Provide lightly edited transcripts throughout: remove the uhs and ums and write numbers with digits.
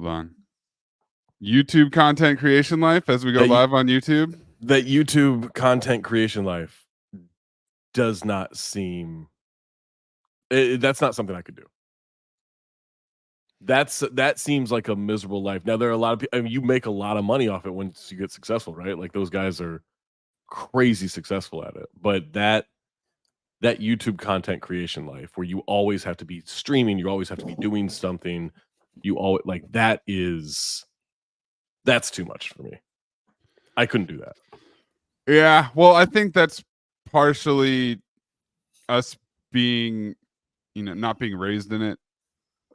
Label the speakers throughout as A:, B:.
A: Hold on. YouTube content creation life as we go live on YouTube.
B: That YouTube content creation life does not seem. That's not something I could do. That seems like a miserable life. Now there are a lot of people. I mean, you make a lot of money off it once you get successful, right? Like those guys are crazy successful at it. But that YouTube content creation life where you always have to be streaming, you always have to be doing something. You always like that's too much for me. I couldn't do that.
A: Yeah, well, I think that's partially us being, not being raised in it.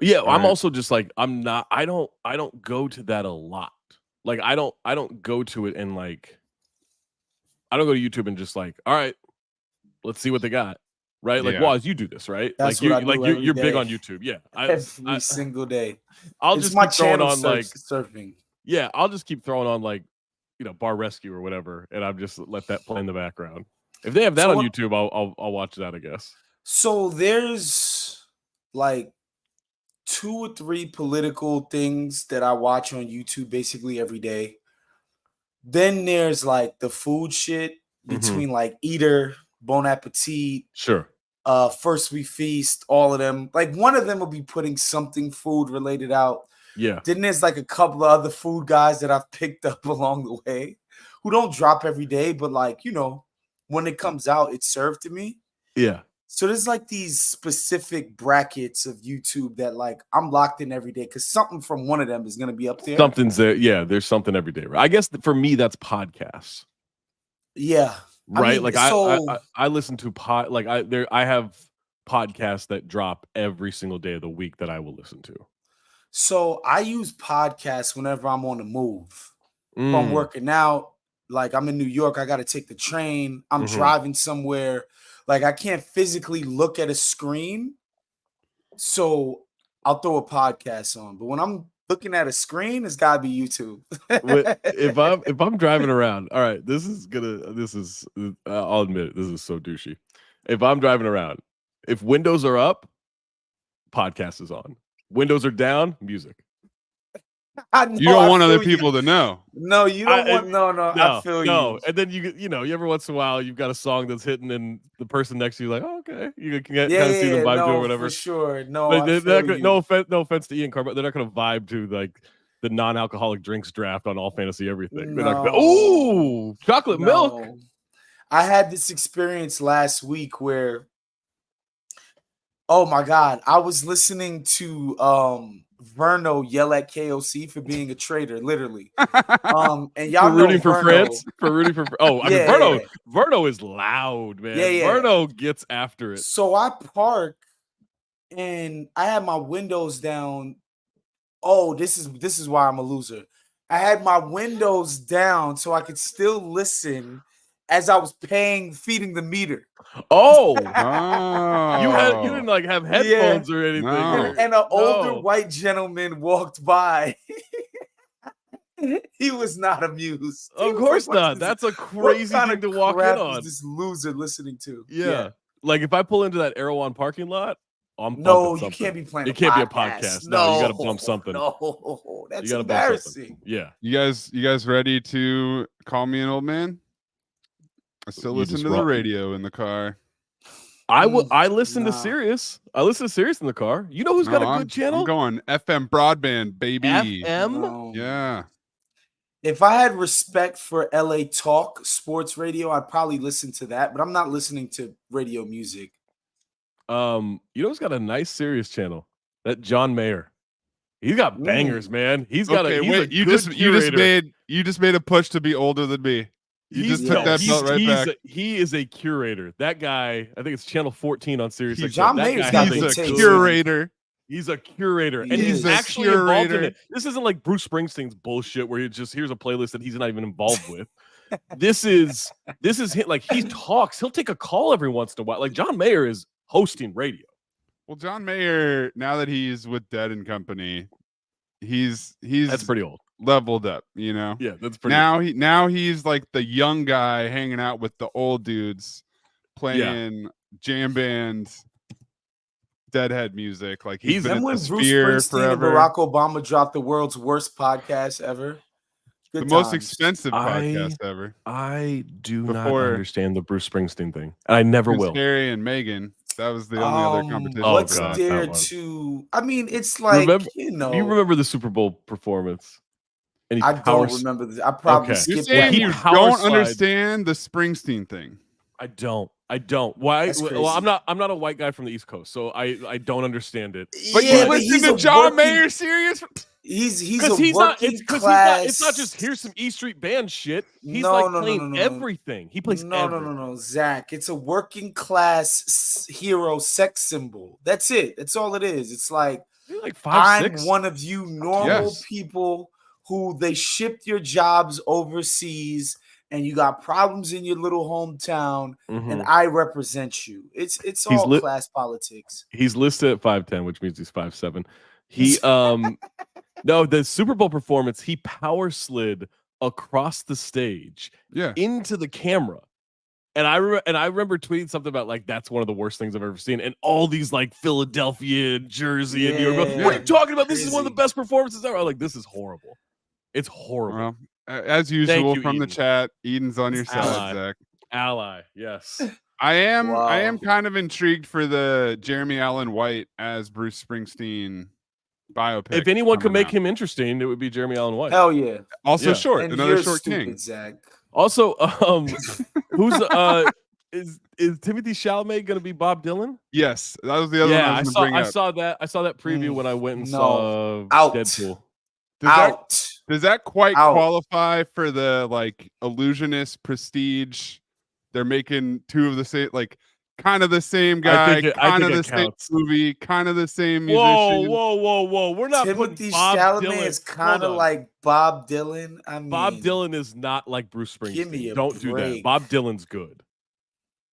B: Yeah, right. I'm also just like I don't go to that a lot. Like I don't go to it and like I don't go to YouTube and just like, all right, let's see what they got. Right? Like, Waz, you do this, right?
C: That's
B: like
C: what I do
B: you're
C: day.
B: big on YouTube. Yeah.
C: Every single day.
B: I'll just keep throwing on like
C: surfing.
B: Yeah, I'll just keep throwing on like, Bar Rescue or whatever, and I'm just let that play in the background. If they have that on YouTube, I'll watch that, I guess.
C: So there's like 2 or 3 political things that I watch on YouTube basically every day. Then there's like the food shit between like Eater, Bon Appetit,
B: sure,
C: First We Feast, all of them. Like one of them will be putting something food related out.
B: Yeah.
C: Then there's like a couple of other food guys that I've picked up along the way who don't drop every day, but like, when it comes out, it's served to me.
B: Yeah.
C: So there's like these specific brackets of YouTube that like I'm locked in every day because something from one of them is going to be up there.
B: Something's there. Yeah, there's something every day. Right? I guess for me, that's podcasts.
C: Yeah.
B: Right. I listen to I have podcasts that drop every single day of the week that I will listen to.
C: So I use podcasts whenever I'm on the move. If I'm working out, like I'm in New York, I got to take the train. I'm driving somewhere. Like I can't physically look at a screen. So I'll throw a podcast on. But when I'm looking at a screen, it's gotta be YouTube.
B: if I'm driving around, all right, I'll admit it, this is so douchey. If I'm driving around, if windows are up, podcast is on. Windows are down, music.
A: You don't want other people to know.
C: No, you don't want. No. I feel you.
B: And then you every once in a while you've got a song that's hitting, and the person next to you like, oh, okay, you can kind of see them vibe to or whatever.
C: For sure. No,
B: no offense to Ian Carter, they're not going to vibe to like the non-alcoholic drinks draft on All Fantasy Everything. They're not gonna, ooh, chocolate milk.
C: I had this experience last week where, oh my God, I was listening to Verno yell at KOC for being a traitor, literally. And y'all
B: rooting for
C: Verno.
B: France, for rooting for Verno is loud, man. Verno gets after it.
C: So I park and I had my windows down. Oh, this is why I'm a loser. I had my windows down so I could still listen as I was feeding the meter.
B: Oh, you didn't like have headphones or anything.
A: No.
C: And an older white gentleman walked by. He was not amused.
B: Of course not. That's a crazy thing to walk in on.
C: This loser listening to.
B: Yeah. Like if I pull into that Erewhon parking lot,
C: no, you can't be playing.
B: It can't be a podcast. No, you got to bump something.
C: No, that's embarrassing.
B: Yeah.
A: You guys ready to call me an old man? I still listen to the radio in the car.
B: I listen to Sirius. I listen to Sirius in the car. You know who's got a good channel?
A: I'm going FM broadband, baby.
B: FM?
C: No.
A: Yeah.
C: If I had respect for LA Talk sports radio, I'd probably listen to that, but I'm not listening to radio music.
B: You know who's got a nice Sirius channel? That John Mayer. He's got bangers, man. He's got
A: you just made a push to be older than me. You just took that belt right back.
B: He is a curator. That guy, I think it's channel 14 on Sirius.
C: John Mayer's
A: he's a curator.
B: He's a curator, and
A: he's
B: actually involved in it. This isn't like Bruce Springsteen's bullshit where here's a playlist that he's not even involved with. This is like he talks. He'll take a call every once in a while. Like John Mayer is hosting radio.
A: Well, John Mayer, now that he's with Dead and Company, he's
B: that's pretty old.
A: Leveled up, you know.
B: Yeah, that's pretty.
A: Now he's like the young guy hanging out with the old dudes, playing jam bands. Deadhead music. Like
B: He's-
A: he's been
C: Then
A: at
C: when
A: the
C: Bruce
A: Sphere
C: Springsteen and
A: forever.
C: Barack Obama dropped the world's worst podcast ever. Good
A: The most
C: times.
A: expensive podcast ever.
B: I do not
A: Before-
B: understand the Bruce Springsteen thing, and I never
A: Prince
B: will.
A: Harry and Meghan. That was the only other competition.
B: Oh,
C: What's
B: God,
C: there
B: that one.
C: to? I mean, it's like
B: Remember-
C: you know.
B: Do you remember the Super Bowl performance? And he
C: I
B: power
C: don't remember. I probably
B: Okay.
A: You're
C: skipped
A: saying
C: that.
A: you
C: one.
B: power
A: don't
B: slides.
A: understand the Springsteen thing.
B: I don't. Why?
C: That's
B: Well,
C: crazy.
B: I'm not a white guy from the East Coast, so I don't understand it.
A: But
C: Yeah,
A: you
C: but
A: listen
C: he's
A: to
C: a
A: John
C: working-
A: Mayer serious?
C: He's
B: Because
C: a
B: he's not.
C: working
B: It's because
C: class.
B: it's not just here's some E Street Band shit. He's
C: No,
B: like
C: no, no,
B: playing
C: no, no.
B: everything. He plays everything.
C: No, Zach. It's a working class hero sex symbol. That's it. That's all it is. It's like
B: He's like
C: I'm
B: 5'6".
C: one of you normal
A: Yes.
C: people who they shipped your jobs overseas and you got problems in your little hometown and
B: Mhm.
C: I represent you. It's
B: He's
C: all
B: lit-
C: class politics.
B: He's listed at 5'10", which means he's 5'7". He no, the Super Bowl performance, he power slid across the stage
A: Yeah.
B: into the camera. And I remember tweeting something about like that's one of the worst things I've ever seen. And all these like Philadelphia, Jersey, and New York.
C: Yeah.
B: What are you talking about? This is one of the
C: Crazy.
B: best performances ever. I'm like, this is horrible. It's horrible.
A: Well, as usual
B: you,
A: from the
B: Eden.
A: chat, Eden's on your
B: Ally.
A: side, Zach.
B: Ally, yes.
A: I am
C: Wow.
A: kind of intrigued for the Jeremy Allen White as Bruce Springsteen biopic.
B: If anyone could
A: coming
B: make
A: out.
B: him interesting, it would be Jeremy Allen White.
C: Hell yeah.
A: Also
B: Yeah.
A: short,
C: And
A: another
C: you're
A: short
C: stupid,
A: king.
C: Zach.
B: Also, who's is Timothy Chalamet going to be Bob Dylan?
A: Yes, that was the other
B: Yeah,
A: one I was
B: I
A: going to bring
B: saw
A: up.
B: that. I saw that preview when I went and
C: No.
B: saw
C: Out.
B: Deadpool.
A: Does that quite
C: Out.
A: qualify for the like illusionist prestige? They're making two of the same, like kind of the same guy,
B: I
A: kind
B: think
A: of
B: it
A: the same
B: counts.
A: movie, kind of the same
B: Whoa,
A: musician.
B: whoa! We're not
C: Timothy
B: putting Bob
C: Chalamet
B: Dylan.
C: is kind of
B: Hold on.
C: like Bob Dylan. I mean,
B: Bob Dylan is not like Bruce Springsteen.
C: Give me a
B: Don't do that.
C: break.
B: Bob Dylan's good.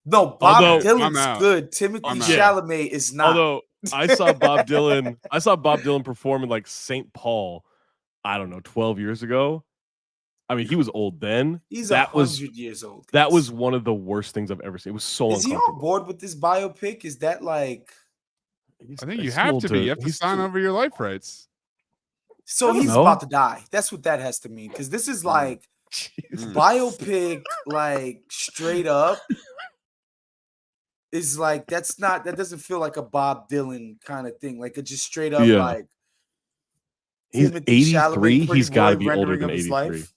C: No, Bob
B: Although-
A: I'm
C: Dylan's
A: out.
C: good. Timothy
A: I'm out.
C: Chalamet is not.
B: Although I saw Bob Dylan perform in like St. Paul, I don't know, 12 years ago. I mean, he was old then.
C: He's
B: that was
C: 100 years old.
B: that was one of the worst things I've ever seen. It was so
C: Is he
B: uncomfortable.
C: on board with this biopic? Is that like
B: He's-
A: I think you
B: he's
A: have
B: old
A: to be. You have to
B: he's
A: sign
B: too-
A: over your life rights.
C: so
B: I don't
C: he's
B: know.
C: about to die? That's what that has to mean. Because this is like
A: Mm.
C: biopic, like straight up. Is like that doesn't feel like a Bob Dylan kind of thing. Like a just straight up
B: Yeah.
C: like
B: He's
C: Timothy Chalamet,
B: 83.
C: Pretty
B: He's got to
C: Boy
B: be older
C: rendering
B: than
C: of his
B: 83.
C: life.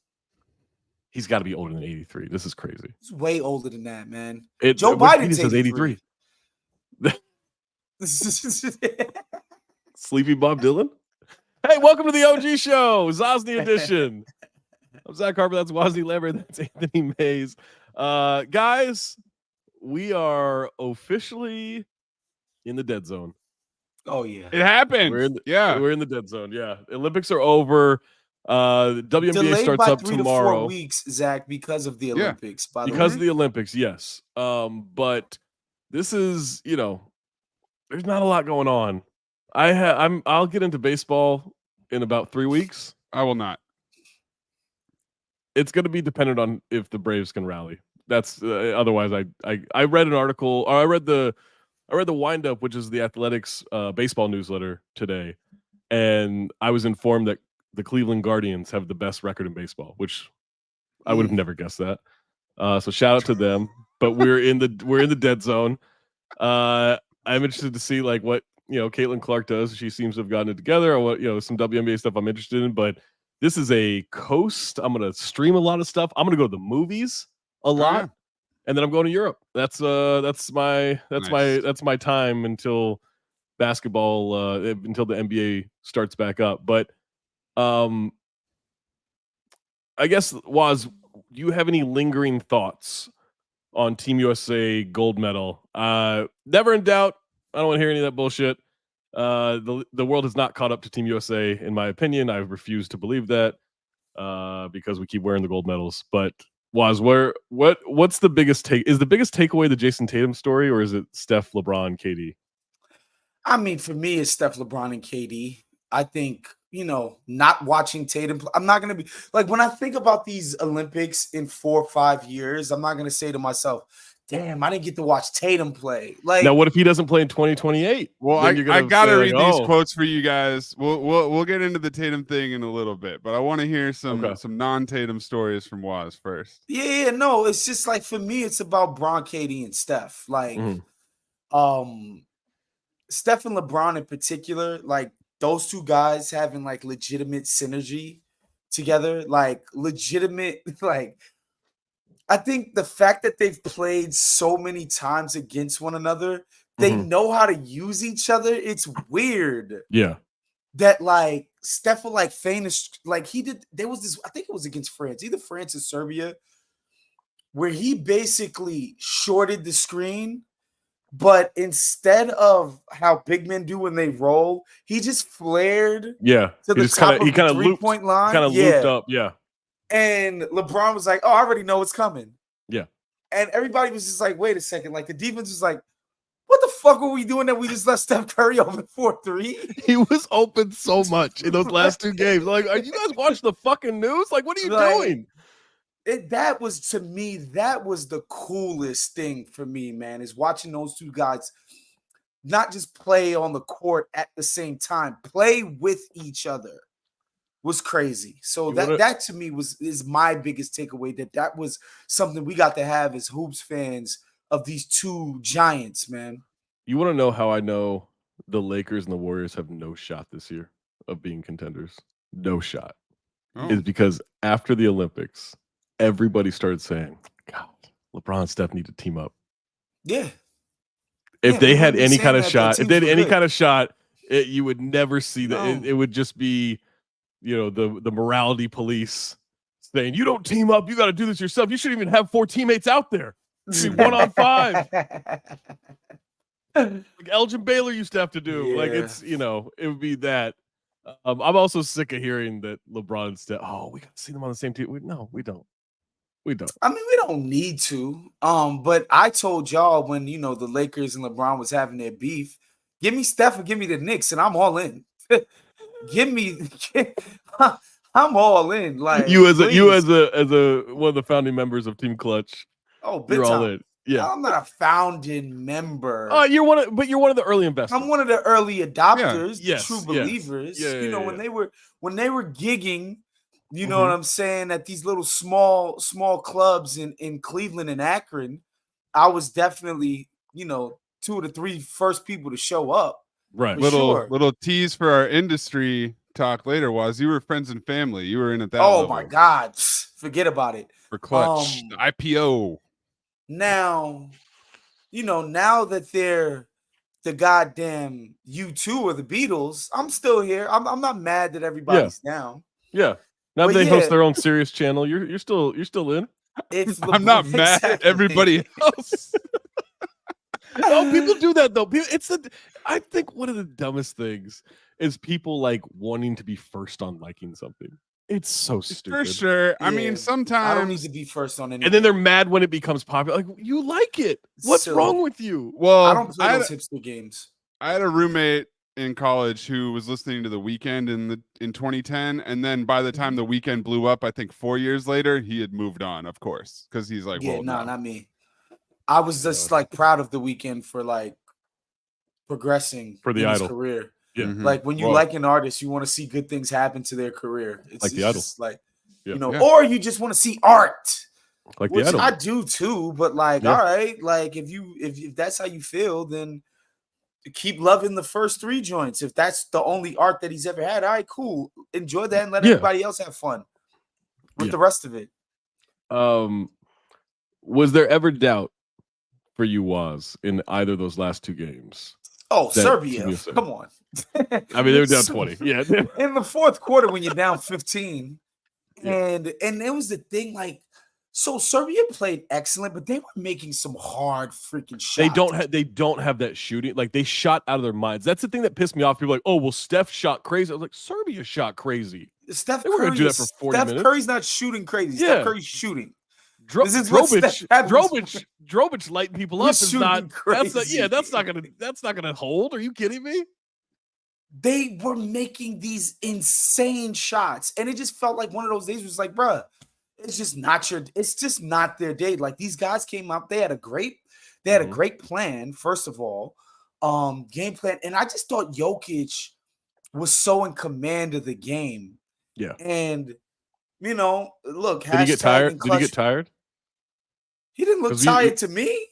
B: He's got to be older than 83. This is crazy.
C: He's way older than that, man.
B: It,
C: Joe
B: Wikipedia
C: Biden's
B: says
C: 83.
B: Sleepy Bob Dylan. Hey, welcome to the OG show, Zosny edition. I'm Zach Harper. That's Wosny Lambre. That's Anthony Mays. Guys, we are officially in the dead zone.
C: Oh yeah.
A: It happened.
B: We're in the,
A: yeah.
B: we're in the dead zone. Yeah, Olympics are over. The WNBA
C: Delayed
B: starts
C: by
B: up
C: 3 to
B: tomorrow
C: 4 weeks, Zach, because of the
A: Yeah.
C: Olympics. By the
B: because
C: way,
B: of the Olympics. Yes, but this is there's not a lot going on. I'll get into baseball in about 3 weeks.
A: I will not.
B: It's going to be dependent on if the Braves can rally. That's otherwise. I read an article, or I read the wind up, which is the Athletics baseball newsletter today, and I was informed that the Cleveland Guardians have the best record in baseball, which I would have never guessed that. So shout out to them. But we're in the dead zone. I'm interested to see like what Caitlin Clark does. She seems to have gotten it together, or what some WNBA stuff I'm interested in. But this is a coast. I'm gonna stream a lot of stuff. I'm gonna go to the movies a lot,
A: yeah.
B: and then I'm going to Europe. That's my time until basketball until the NBA starts back up. But I guess Woz, do you have any lingering thoughts on Team USA gold medal? Never in doubt. I don't want to hear any of that bullshit. The world has not caught up to Team USA, in my opinion. I refuse to believe that because we keep wearing the gold medals. But Woz, what's the biggest take? Is the biggest takeaway the Jayson Tatum story, or is it Steph, LeBron, KD?
C: I mean, for me, it's Steph, LeBron, and KD. I think, not watching Tatum. I'm not going to be like, when I think about these Olympics in 4 or 5 years, I'm not going to say to myself, damn, I didn't get to watch Tatum play. Like,
B: now, what if he doesn't play in 2028?
A: Well,
B: Then
A: I gotta read these
B: oh.
A: quotes for you guys. We'll get into the Tatum thing in a little bit, but I want to hear some non-Tatum stories from Waz first.
C: Yeah, no, it's just like for me, it's about Bron, KD, and Steph. Like, Steph and LeBron in particular, like those two guys having like legitimate synergy together, like legitimate, like. I think the fact that they've played so many times against one another, they know how to use each other. It's weird.
B: Yeah.
C: That like Steph will like famous, like he did. There was this, I think it was against France, either France or Serbia, where he basically shorted the screen, but instead of how big men do when they roll, he just flared
B: to
C: the top of the 3-point line.
B: Kind of looped up. Yeah.
C: And LeBron was like, oh, I already know what's coming.
B: Yeah.
C: And everybody was just like, wait a second. Like the defense was like, what the fuck were we doing that we just let Steph Curry open 4-3?
B: He was open so much in those last two games. Like, are you guys watching the fucking news? Like, what are you doing?
C: That was, to me, that was the coolest thing for me, man, is watching those two guys not just play on the court at the same time, play with each other. Was crazy. So that to me is my biggest takeaway, that was something we got to have as hoops fans of these two giants, man.
B: You want to know how I know the Lakers and the Warriors have no shot this year of being contenders? No shot. Is because after the Olympics, everybody started saying, God, LeBron and Steph need to team up.
C: Yeah.
B: If they had any kind of shot, you would never see that. It would just be, the morality police saying, you don't team up, you got to do this yourself. You shouldn't even have 4 teammates out there. You should be 1-on-5. Like Elgin Baylor used to have to do. Like it's, it would be that. I'm also sick of hearing that LeBron and Steph, we got to see them on the same team. No, we don't. We don't.
C: I mean, we don't need to. But I told y'all when, the Lakers and LeBron was having their beef, give me Steph or give me the Knicks, and I'm all in. I'm all in. Like
B: you as a one of the founding members of Team Clutch.
C: Oh,
B: you're all in. Yeah,
C: I'm not a founding member.
B: Oh, you're one of the early investors.
C: I'm one of the early adopters, true believers.
B: When
C: they were gigging, know what I'm saying, at these little small clubs in Cleveland and Akron, I was definitely, 2 of the 3 first people to show up.
B: Right.
A: Little tease for our industry talk later was you were friends and family. You were in at that
C: Oh
A: level.
C: my God. Forget about it.
A: For Clutch, the IPO.
C: Now, now that they're the goddamn U2 or the Beatles, I'm still here. I'm not mad that everybody's down.
B: Yeah. Now that they host their own Sirius channel, you're still in.
A: I'm not mad at everybody else.
B: No, people do that though. I think one of the dumbest things is people like wanting to be first on liking something. It's so stupid.
A: For sure. I mean, sometimes
C: I don't need to be first on anything.
B: And then they're mad when it becomes popular. Like, you like it. What's wrong with you?
A: Well,
C: I don't play those hipster games.
A: I had a roommate in college who was listening to The Weeknd in 2010, and then by the time The Weeknd blew up, I think 4 years later, he had moved on, of course, because he's like,
C: no, not me. I was just like proud of The Weeknd for like progressing
B: for the
C: in
B: Idol
C: his career.
B: Yeah.
C: Like when you like an artist, you want to see good things happen to their career. It's
B: like the Idol.
C: Just like, or you just want to see art.
B: Like
C: which
B: the Idol.
C: I do too, but like, all right, like if that's how you feel, then keep loving the first 3 joints. If that's the only art that he's ever had, all right, cool. Enjoy that and let everybody else have fun with the rest of it.
B: Was there ever doubt for you, Waz, in either of those last 2 games?
C: Oh, Serbia. Come on.
B: I mean, they were down 20. Yeah.
C: In the fourth quarter when you're down 15. And it was the thing, like, so Serbia played excellent, but they were making some hard freaking shots.
B: They don't have that shooting. Like, they shot out of their minds. That's the thing that pissed me off. People are like, oh, well, Steph shot crazy. I was like, Serbia shot crazy.
C: Steph
B: Curry, gonna do that for 40 minutes.
C: Steph Curry's not shooting crazy. Steph Curry's shooting.
B: Drobic lighting people up is not
C: crazy.
B: That's not gonna hold. Are you kidding me?
C: They were making these insane shots, and it just felt like one of those days was like, bruh, it's just not their day. Like these guys came out, they had a great plan, first of all. Game plan. And I just thought Jokic was so in command of the game.
B: Yeah.
C: And look,
B: did he get tired? Did he get tired?
C: He didn't look tired to me.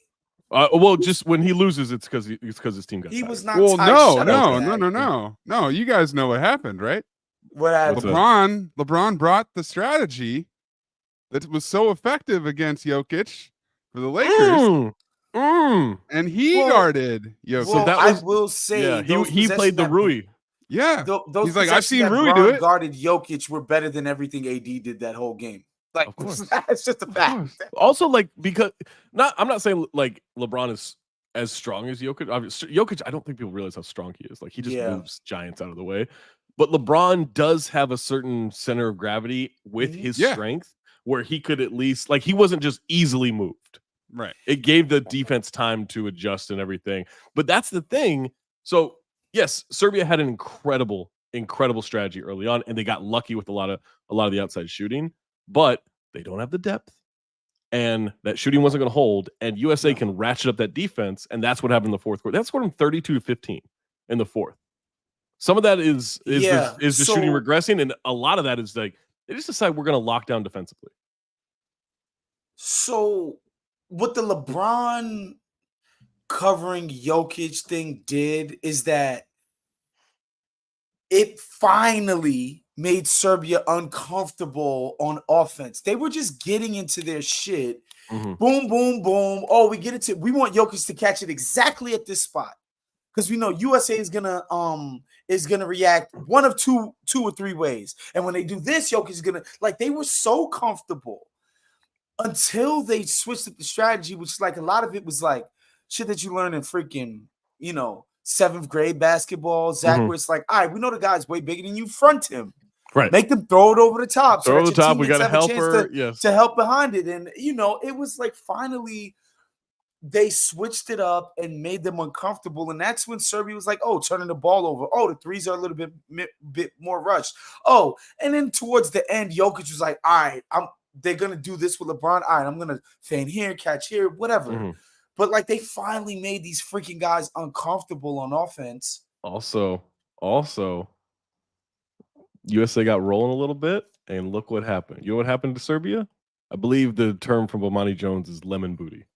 B: Well, just when he loses, it's because his team got tired.
C: He was not
A: tired.
C: Well,
A: no. You guys know what happened, right?
C: What happened?
A: LeBron brought the strategy that was so effective against Jokic for the Lakers. And he guarded Jokic.
C: Well, I will say,
B: he played the Rui.
A: Yeah,
C: those
A: he's like, I've seen Rui
C: do
A: it.
C: Guarded Jokic were better than everything AD did that whole game. Like,
B: of course.
C: It's just a fact.
B: Also, like, because I'm not saying like LeBron is as strong as Jokic. Jokic, I don't think people realize how strong he is. Like, he just moves giants out of the way. But LeBron does have a certain center of gravity with his strength, where he could at least, like, he wasn't just easily moved.
A: Right.
B: It gave the defense time to adjust and everything. But that's the thing. So yes, Serbia had an incredible strategy early on, and they got lucky with a lot of the outside shooting, but they don't have the depth, and that shooting wasn't going to hold. And USA can ratchet up that defense, and that's what happened in the fourth quarter. That's scored them 32-15 in the fourth. Some of that is the shooting regressing, and a lot of that is like they just decide we're going to lock down defensively.
C: So what the LeBron covering Jokic thing did is that it finally made Serbia uncomfortable on offense. They were just getting into their shit. Boom, boom, boom. Oh, we want Jokic to catch it exactly at this spot. Because we know USA is gonna react one of two or three ways. And when they do this, Jokic is gonna, like, they were so comfortable until they switched up the strategy, which, like, a lot of it was like shit that you learn in freaking, 7th grade basketball, Zach, where it's like, all right, we know the guy's way bigger than you, front him.
B: Right.
C: Make them throw it over the top.
B: Throw the top. We got a helper.
C: To help behind it. And, it was like finally they switched it up and made them uncomfortable. And that's when Serbia was like, oh, turning the ball over. Oh, the threes are a little bit more rushed. Oh, and then towards the end, Jokic was like, all right, they're going to do this with LeBron. All right, I'm going to feign here, catch here, whatever. But, like, they finally made these freaking guys uncomfortable on offense.
B: Also, USA got rolling a little bit, and look what happened. You know what happened to Serbia? I believe the term from Bomani Jones is lemon booty.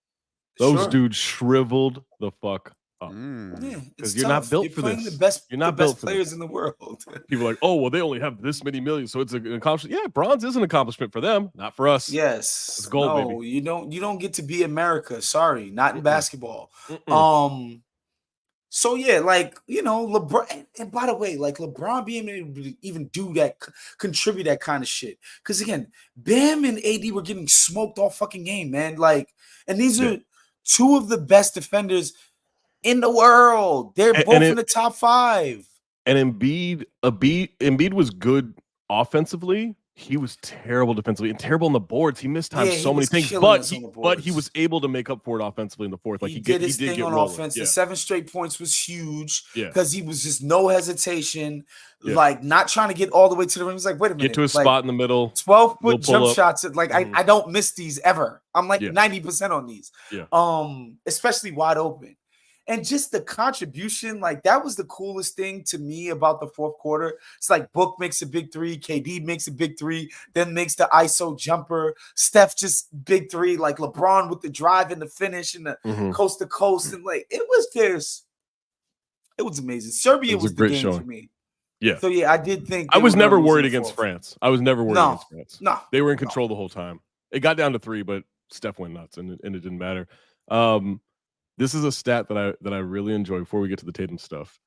B: Those dudes shriveled the fuck up. Because you're not built for this. You're not built for
C: players in the world.
B: People are like, oh, well, they only have this many million, so it's an accomplishment. Yeah, bronze is an accomplishment for them, not for us.
C: Yes.
B: It's gold, baby.
C: You don't get to be America. Sorry, not in basketball. So yeah, like, LeBron, and by the way, like, LeBron being able to even do that, contribute that kind of shit. Because again, Bam and AD were getting smoked all fucking game, man. Like, and these are two of the best defenders in the world. They're both in the top 5.
B: And Embiid was good offensively. He was terrible defensively and terrible on the boards. He missed time so many things, but he was able to make up for it offensively in the fourth. Like
C: he did his thing on offense. The 7 straight points was huge because he was just no hesitation, like not trying to get all the way to the rim. He's like, wait a minute,
B: get to a spot in the middle.
C: 12-foot jump shots. Like I don't miss these ever. I'm like 90% on these. Especially wide open. And just the contribution, like, that was the coolest thing to me about the fourth quarter. It's like Book makes a big 3, KD makes a big 3, then makes the ISO jumper. Steph just big 3, like LeBron with the drive and the finish and the coast to coast. And like, it was amazing. Serbia was the game for me.
B: Yeah.
C: So yeah, I did think
B: I was never worried against France. I was never worried against France.
C: No.
B: They were in control the whole time. It got down to 3, but Steph went nuts and it didn't matter. This is a stat that I really enjoy before we get to the Tatum stuff.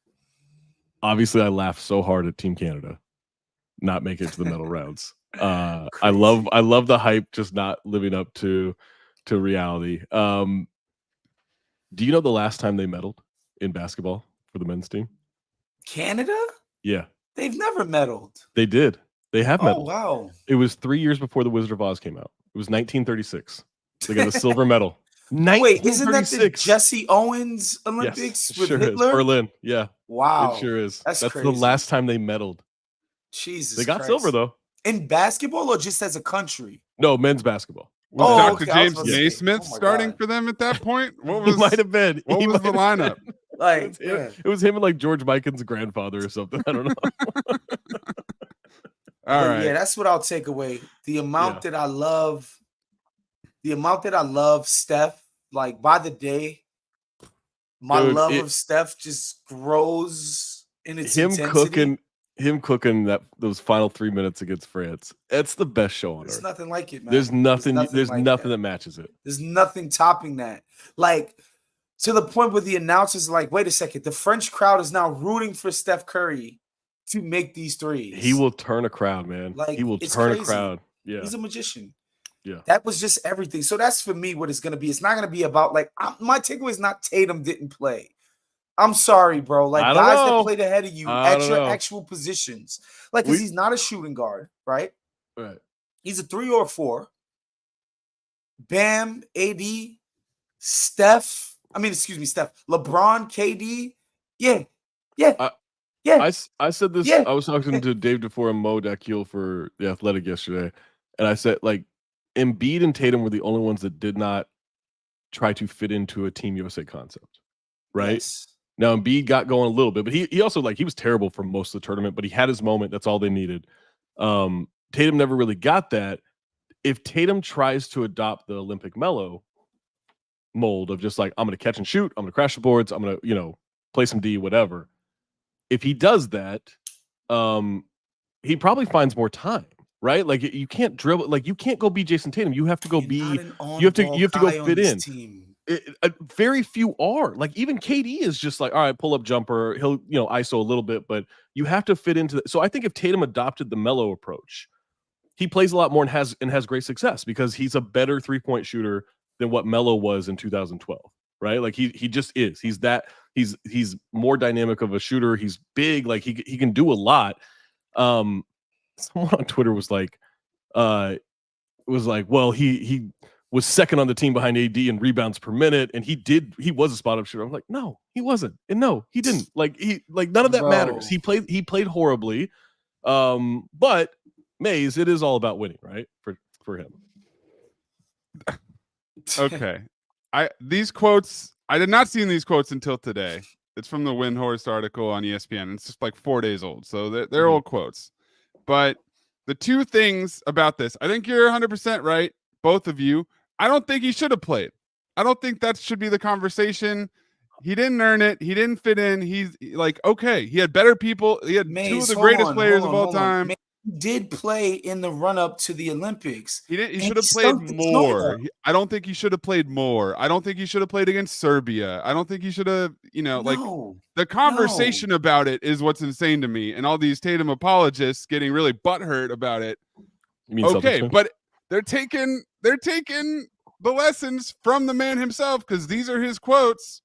B: Obviously, I laughed so hard at Team Canada not making it to the medal rounds. I love the hype just not living up to reality. Do you know the last time they medaled in basketball for the men's team?
C: Canada?
B: Yeah.
C: They've never medaled.
B: They did. They have medaled.
C: Oh, wow.
B: It was 3 years before The Wizard of Oz came out. It was 1936. They got a silver medal.
C: Wait, isn't that the Jesse Owens Olympics with Hitler?
B: Is. Berlin, yeah.
C: Wow.
B: It sure is.
C: That's
B: crazy. The last time they medaled.
C: Jesus
B: They got
C: Christ.
B: silver, though.
C: In basketball or just as a country?
B: No, men's basketball.
A: Was Dr.
C: okay,
A: James
C: about to say,
A: Naismith
C: oh my
A: starting
C: God.
A: for them at that point? What
B: He
A: was
B: might have been.
A: What
B: He
A: was the
B: might have
A: lineup?
B: been.
C: Like,
B: It was him and like George Mikan's grandfather or something. I don't know.
A: All
C: but
A: right.
C: yeah, that's what I'll take away. The amount that I love Steph, like by the day, my love of Steph just grows in its intensity.
B: Him cooking those final 3 minutes against France. That's the best show on earth.
C: There's nothing like it, man.
B: There's nothing
C: like
B: that matches it.
C: There's nothing topping that. Like, to the point where the announcers are like, wait a second, the French crowd is now rooting for Steph Curry to make these threes.
B: He will turn a crowd, man.
C: Like,
B: he will turn a crowd. Yeah.
C: He's a magician.
B: Yeah.
C: That was just everything. So that's for me what it's going to be. It's not going to be about like, my takeaway is not Tatum didn't play. I'm sorry, bro. Like, guys that played ahead of you at your actual positions. Like, because he's not a shooting guard, right?
B: Right.
C: He's a 3 or a 4. Bam, AD, Steph. LeBron, KD. Yeah.
B: I said this. I was talking to Dave DeFore and Mo Dakhil for The Athletic yesterday, and I said, like, Embiid and Tatum were the only ones that did not try to fit into a Team USA concept, right?
C: Yes.
B: Now Embiid got going a little bit, but he also, like, he was terrible for most of the tournament, but he had his moment. That's all they needed. Tatum never really got that. If Tatum tries to adopt the Olympic Melo mold of just like, I'm going to catch and shoot, I'm going to crash the boards, I'm going to, play some D, whatever. If he does that, he probably finds more time, right? Like, you can't dribble, like, you can't go be Jayson Tatum. You have to go you have to go fit in. Very few are. Like, even KD is just like, all right, pull up jumper, he'll ISO a little bit, but you have to fit into so I think if Tatum adopted the Melo approach, he plays a lot more and has great success because he's a better 3-point shooter than what Melo was in 2012, right? Like, he just is. He's more dynamic of a shooter. He's big, like he can do a lot. Someone on Twitter was like, well, he was second on the team behind AD in rebounds per minute, and he was a spot up shooter. I'm like, no, he wasn't, and no, he didn't. Like, none of that matters. He played horribly, but Maze, it is all about winning, right? For him.
A: Okay, these quotes, I did not see these quotes until today. It's from the Windhorst article on ESPN. It's just like 4 days old, so they're old quotes. But the two things about this, I think you're 100% right, both of you. I don't think he should have played. I don't think that should be the conversation. He didn't earn it. He didn't fit in. He's like, okay, he had better people. He had two of the greatest players of all time.
C: He did play in the run-up to the Olympics.
A: He should have played more. I don't think he should have played more. I don't think he should have played against Serbia. I don't think he should have, like, the conversation about it is what's insane to me. And all these Tatum apologists getting really butthurt about it.
B: You mean
A: okay, but they're taking the lessons from the man himself because these are his quotes.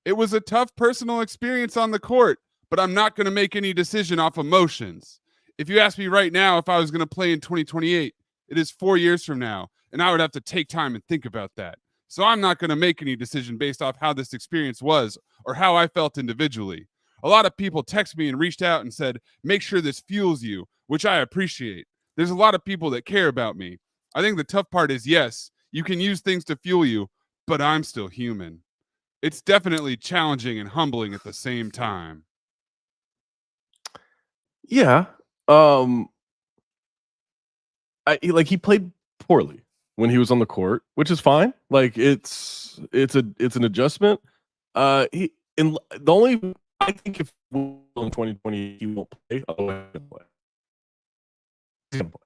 A: It was a tough personal experience on the court, but I'm not going to make any decision off emotions. If you ask me right now if I was going to play in 2028, it is 4 years from now, and I would have to take time and think about that. So I'm not going to make any decision based off how this experience was or how I felt individually. A lot of people text me and reached out and said, make sure this fuels you, which I appreciate. There's a lot of people that care about me. I think the tough part is, yes, you can use things to fuel you, but I'm still human. It's definitely challenging and humbling at the same time.
B: Yeah. He played poorly when he was on the court, which is fine. Like, it's an adjustment. I think if in 2020 he won't play, otherwise he'll play. He's gonna play.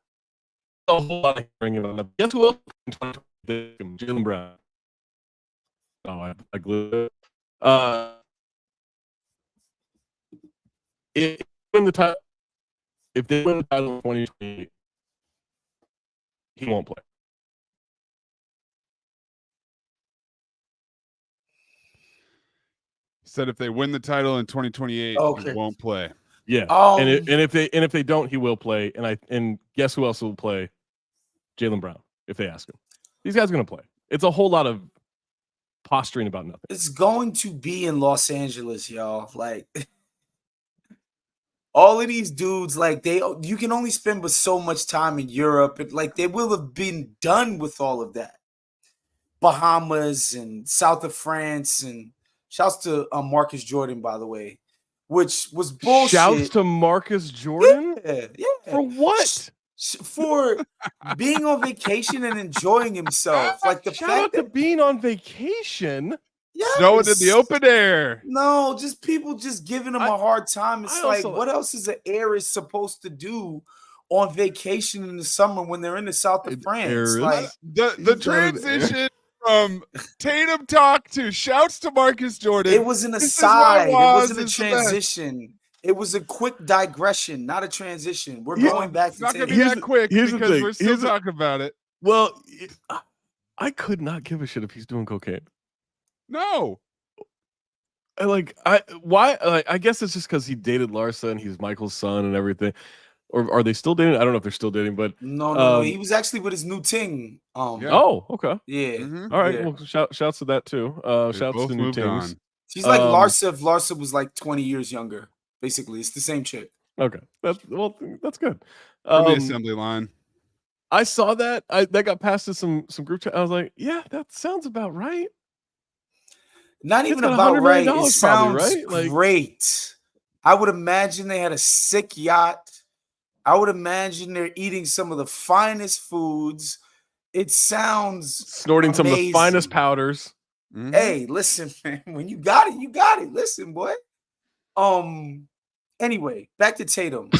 B: A whole lot of hearing about him. Guess who else in 2020? Jaylen Brown. Oh, I glued it. If they win the title in 2028, he won't play.
A: He said if they win the title in 2028, he won't play.
B: Yeah, and if they don't, he will play. And guess who else will play? Jaylen Brown, if they ask him. These guys are going to play. It's a whole lot of posturing about nothing.
C: It's going to be in Los Angeles, y'all. Like, all of these dudes, like you can only spend but so much time in Europe, and like they will have been done with all of that. Bahamas and south of France, and shouts to Marcus Jordan, by the way, which was bullshit.
B: Shouts to Marcus Jordan?
C: Yeah.
B: For what?
C: For being on vacation and enjoying himself. Like the
B: Shout
C: fact
B: out to being on vacation.
A: Snowing in the open air.
C: No, just people just giving him a hard time. It's like, what else is an heiress supposed to do on vacation in the summer when they're in the south of France? Like
A: the transition from Tatum talk to shouts to Marcus Jordan.
C: It was an aside. It wasn't a transition. It was a quick digression, not a transition. We're going back to
A: Tatum. It's not going to be that quick because we're still talking about it.
B: Well, I could not give a shit if he's doing cocaine.
A: No.
B: I guess it's just because he dated Larsa and he's Michael's son and everything. Or are they still dating? I don't know if they're still dating, but
C: no. He was actually with his new ting.
B: Oh, okay.
C: Yeah.
B: Mm-hmm. All right. Yeah. Well, shouts to that too. Shouts to new tings.
C: She's like Larsa if Larsa was like 20 years younger. Basically, it's the same chick.
B: Okay. That's good.
A: From the assembly line.
B: I saw that. That got passed to some group chat. I was like, yeah, that sounds about right.
C: Not even about right. It sounds great. I would imagine they had a sick yacht. I would imagine they're eating some of the finest foods. It sounds
B: snorting
C: amazing.
B: Some of the finest powders.
C: Mm-hmm. Hey, listen, man. When you got it, you got it. Listen, boy. Anyway, back to Tatum.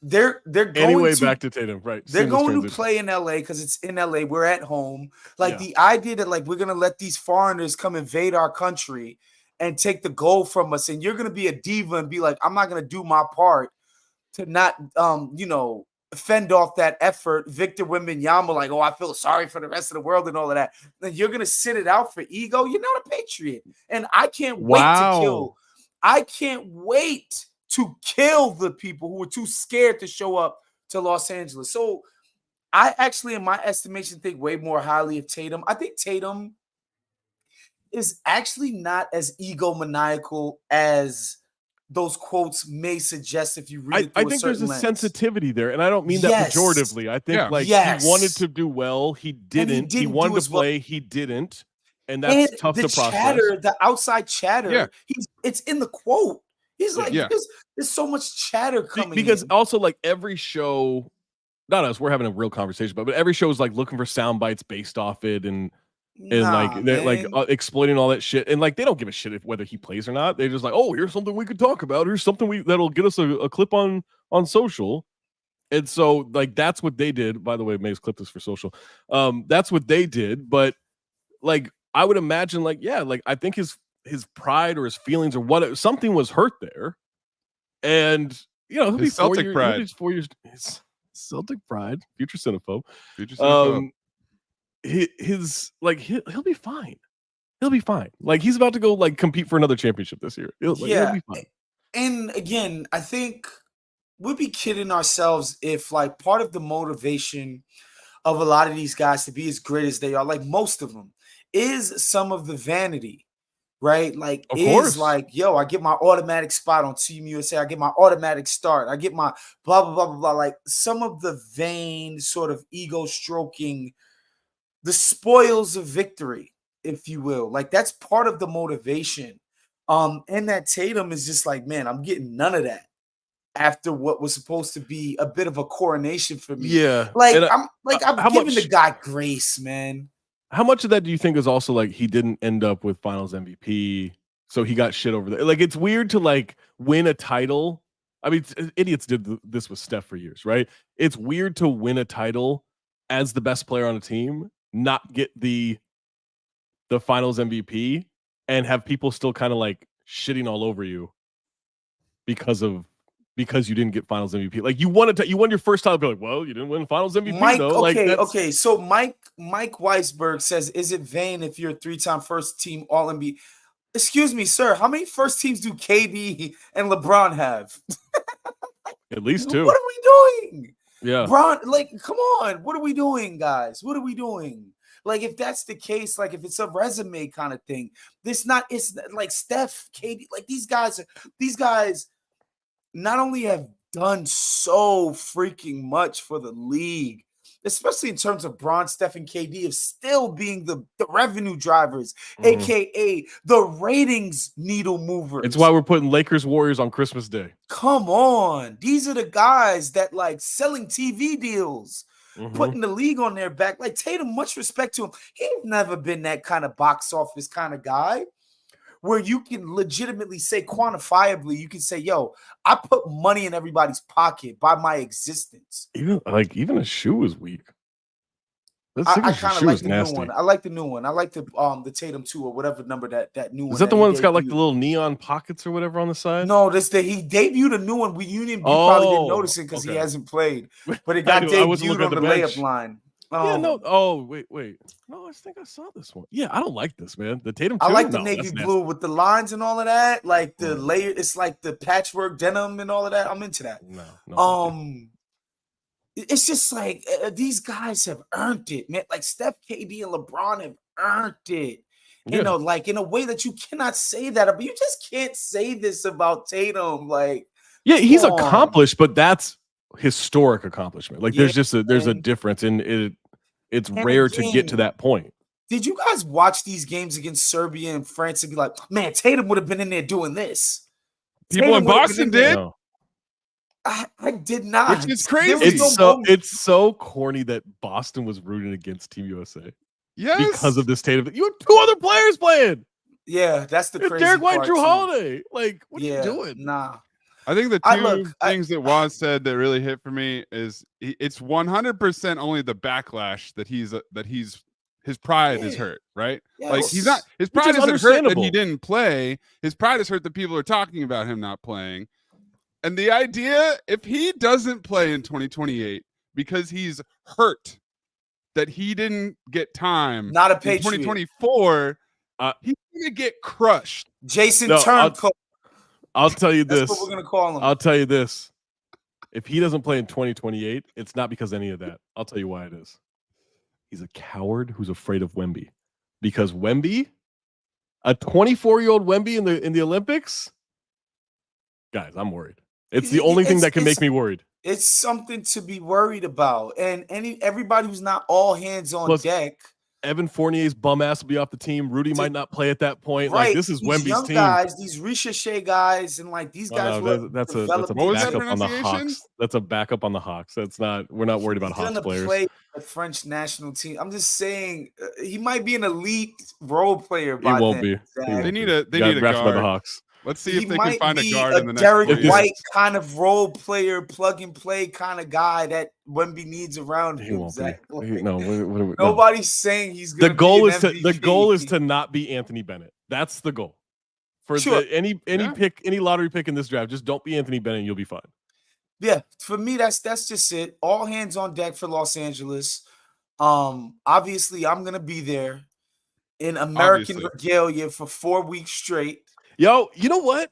C: They're going
B: back to Tatum, right?
C: They're going to play in LA because it's in LA. We're at home. Like the idea that like we're gonna let these foreigners come invade our country and take the gold from us, and you're gonna be a diva and be like, I'm not gonna do my part to not fend off that effort. Victor Wembanyama, like, oh, I feel sorry for the rest of the world and all of that. Then you're gonna sit it out for ego. You're not a patriot, and I can't wait to kill. I can't wait to kill the people who were too scared to show up to Los Angeles. So I actually, in my estimation, think way more highly of Tatum. I think Tatum is actually not as egomaniacal as those quotes may suggest if you read it through
B: I think there's a sensitivity there, and I don't mean that pejoratively. I think he wanted to do well. He didn't. He wanted to play. He didn't. And that's tough to process.
C: The outside chatter, it's in the quote. He's like, there's so much chatter coming
B: because
C: in.
B: also like every show, not us, we're having a real conversation, but every show is like looking for sound bites based off it and they're like exploiting all that shit, and like they don't give a shit if whether he plays or not. They're just like, oh, here's something we could talk about. Here's something that'll get us a clip on social. And so like that's what they did. By the way, May's clip this for social. That's what they did, but like I would imagine like I think his pride or his feelings or what something was hurt there, and he'll be
A: Celtic pride.
B: He's 4 years. His Celtic pride, future cinephobe. He'll be fine. He'll be fine. Like he's about to go like compete for another championship this year. He'll be fine.
C: And again, I think we'd be kidding ourselves if like part of the motivation of a lot of these guys to be as great as they are, like most of them, is some of the vanity, right? Like like, yo, I get my automatic spot on Team USA. I get my automatic start. I get my blah, blah, blah, blah, blah. Like some of the vain sort of ego stroking, the spoils of victory, if you will. Like that's part of the motivation. And that Tatum is just like, man, I'm getting none of that after what was supposed to be a bit of a coronation for me.
B: Yeah.
C: Like I'm giving the guy grace, man.
B: How much of that do you think is also like he didn't end up with finals MVP, so he got shit over there? Like it's weird to like win a title. I mean, idiots did this with Steph for years, right? It's weird to win a title as the best player on a team, not get the finals MVP, and have people still kind of like shitting all over you because you didn't get finals MVP. Like you won your first title, be like, well, you didn't win finals MVP.
C: Mike,
B: though.
C: Okay. So Mike Weisberg says, is it vain if you're a 3-time first team All NBA? Excuse me, sir. How many first teams do KD and LeBron have?
B: At least 2.
C: What are we doing?
B: Yeah.
C: LeBron, like, come on. What are we doing, guys? What are we doing? Like, if that's the case, like if it's a resume kind of thing, it's like Steph, KD, like these guys not only have done so freaking much for the league, especially in terms of Bron, Steph, and KD of still being the revenue drivers, aka the ratings needle movers.
B: It's why we're putting Lakers Warriors on Christmas Day.
C: Come on. These are the guys that like selling TV deals, putting the league on their back. Like Tatum, much respect to him. He's never been that kind of box office kind of guy where you can legitimately say quantifiably, you can say, yo, I put money in everybody's pocket by my existence.
B: Even a shoe is weak.
C: I kind of like the new one. I like the new one. I like the Tatum 2 or whatever number that new one.
B: Is that the one that's got like the little neon pockets or whatever on the side?
C: No, he debuted a new one. You probably didn't notice it because he hasn't played. But it got debuted on the layup line.
B: Yeah, no. Oh, wait. No, I think I saw this one. Yeah, I don't like this, man. The Tatum 2.
C: I like the navy blue with the lines and all of that. Like the layer, it's like the patchwork denim and all of that. I'm into that.
B: No.
C: It's just like these guys have earned it, man. Like Steph, KD, and LeBron have earned it. You know, like in a way that you cannot say that. But you just can't say this about Tatum. Like,
B: yeah, he's accomplished, but that's historic accomplishment. Like, there's a difference in it. It's rare to get to that point.
C: Did you guys watch these games against Serbia and France and be like, man, Tatum would have been in there doing this?
A: People in Boston did.
B: No.
C: I did not.
A: Which is crazy.
B: It's so corny that Boston was rooting against Team USA.
A: Yes.
B: Because of this Tatum. You had 2 other players playing.
C: Yeah, that's the crazy
B: Derek White,
C: part
B: Drew
C: too.
B: Holiday. Like, what are you doing?
C: Nah.
A: I think the two things that Waz said that really hit for me is it's 100% only the backlash that his pride is hurt, right?
C: Yes.
A: Like his pride isn't hurt that he didn't play. His pride is hurt that people are talking about him not playing. And the idea, if he doesn't play in 2028 because he's hurt that he didn't get time,
C: not a Patriot.
A: 2024, he's gonna get crushed.
C: Jason Turncoat.
B: I'll tell you this.
C: That's what we're gonna call him.
B: I'll tell you this. If he doesn't play in 2028, it's not because of any of that. I'll tell you why it is. He's a coward who's afraid of Wemby. Because Wemby, a 24-year-old Wemby in the Olympics, guys, I'm worried. It's the only thing that can make me worried.
C: It's something to be worried about. And everybody who's not all hands on deck.
B: Evan Fournier's bum ass will be off the team. Rudy might not play at that point.
C: Right.
B: Like, this is Wemby's
C: young
B: team.
C: Guys, these Ricochet guys, and like these guys.
B: That's a backup on the Hawks. That's a backup on the Hawks. We're not worried about Hawks players.
C: Play the French national team. I'm just saying he might be an elite role player. By
B: he won't
C: then.
B: be.
A: They need a guard.
B: By the Hawks.
A: Let's see if they can find a guard in the next
C: Derek White kind of role player, plug and play kind of guy that Wemby needs around him. Nobody's saying he's going to be
B: the goal is to not be Anthony Bennett. That's the goal. For any lottery pick in this draft, just don't be Anthony Bennett and you'll be fine.
C: Yeah, for me, that's just it. All hands on deck for Los Angeles. Obviously, I'm gonna be there in American regalia for 4 weeks straight.
B: Yo, you know what?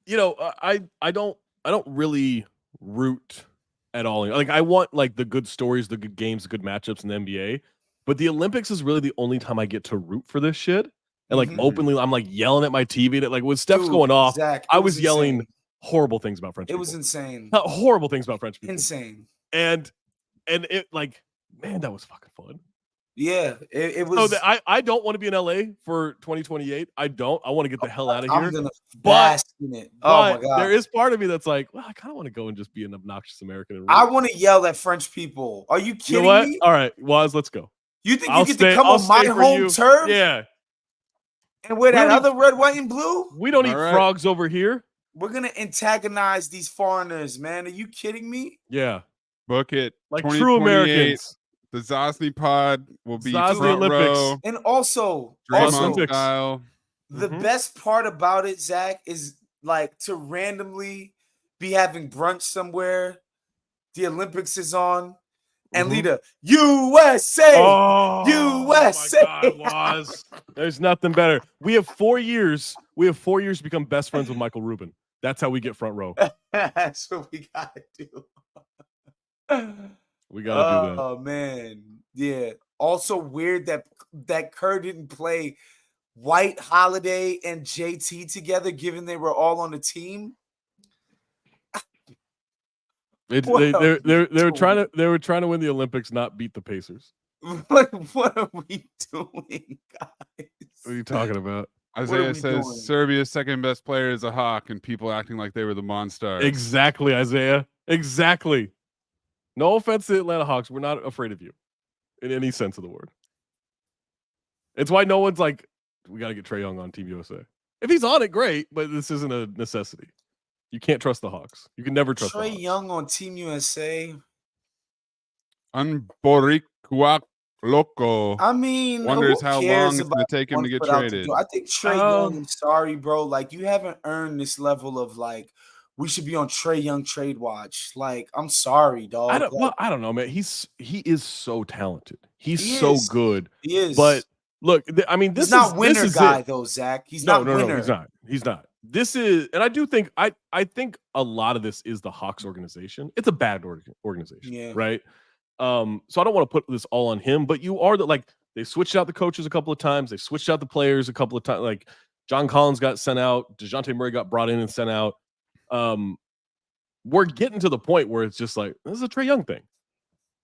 B: I don't really root at all. Like, I want like the good stories, the good games, the good matchups in the NBA. But the Olympics is really the only time I get to root for this shit. And like openly, I'm like yelling at my TV. Like when Steph's going off,
C: Zach,
B: I was yelling horrible things about French people.
C: It was insane.
B: Horrible things about French people.
C: Insane.
B: And it like, man, that was fucking fun.
C: Yeah, it was.
B: So I don't want to be in LA for 2028. I don't. I want to get the hell out of here.
C: I'm gonna bask in it. Oh my god!
B: There is part of me that's like, well, I kind of want to go and just be an obnoxious American.
C: I want to yell at French people. Are you kidding me?
B: All right, Waz, let's go.
C: You think you get to come on my home turf?
B: Yeah.
C: And wear that other red, white, and blue?
B: We don't eat frogs over here.
C: We're gonna antagonize these foreigners, man. Are you kidding me?
B: Yeah.
A: Book it.
B: Like true Americans.
A: The Zosny pod will be
B: Zosny
A: front
B: Olympics.
A: row.
C: And also
A: style.
C: The best part about it, Zach, is like to randomly be having brunch somewhere. The Olympics is on. And leader, USA! USA!
B: Oh my God, Waz. There's nothing better. We have 4 years. We have 4 years to become best friends with Michael Rubin. That's how we get front row.
C: That's what we gotta do.
B: We gotta do that.
C: Oh man, yeah. Also weird that Kerr didn't play White, Holiday, and JT together, given they were all on the team.
B: They were trying to win the Olympics, not beat the Pacers.
C: What are we doing, guys?
B: What are you talking about?
A: Isaiah says Serbia's second best player is a Hawk, and people acting like they were the Monstars.
B: Exactly, Isaiah. Exactly. No offense to Atlanta Hawks. We're not afraid of you in any sense of the word. It's why no one's like, we got to get Trey Young on Team USA. If he's on it, great, but this isn't a necessity. You can't trust the Hawks. You can never trust
C: Trey
B: the Hawks.
C: Young on Team USA.
A: Unboricua Loco.
C: I mean,
A: wonders how long it's going to take him to get traded.
C: I think Trey Young, I'm sorry, bro. Like, you haven't earned this level of, like, we should be on Trey Young trade watch. Like, I'm sorry, dog.
B: I don't know, man. He is so talented. He's so good.
C: He is.
B: But look, I mean,
C: he's not winner guy though, Zach. He's not winner.
B: No, he's not. This is, and I do think I think a lot of this is the Hawks organization. It's a bad organization, right? So I don't want to put this all on him, but you are like they switched out the coaches a couple of times. They switched out the players a couple of times. Like John Collins got sent out. DeJounte Murray got brought in and sent out. We're getting to the point where it's just like, this is a Trey Young thing.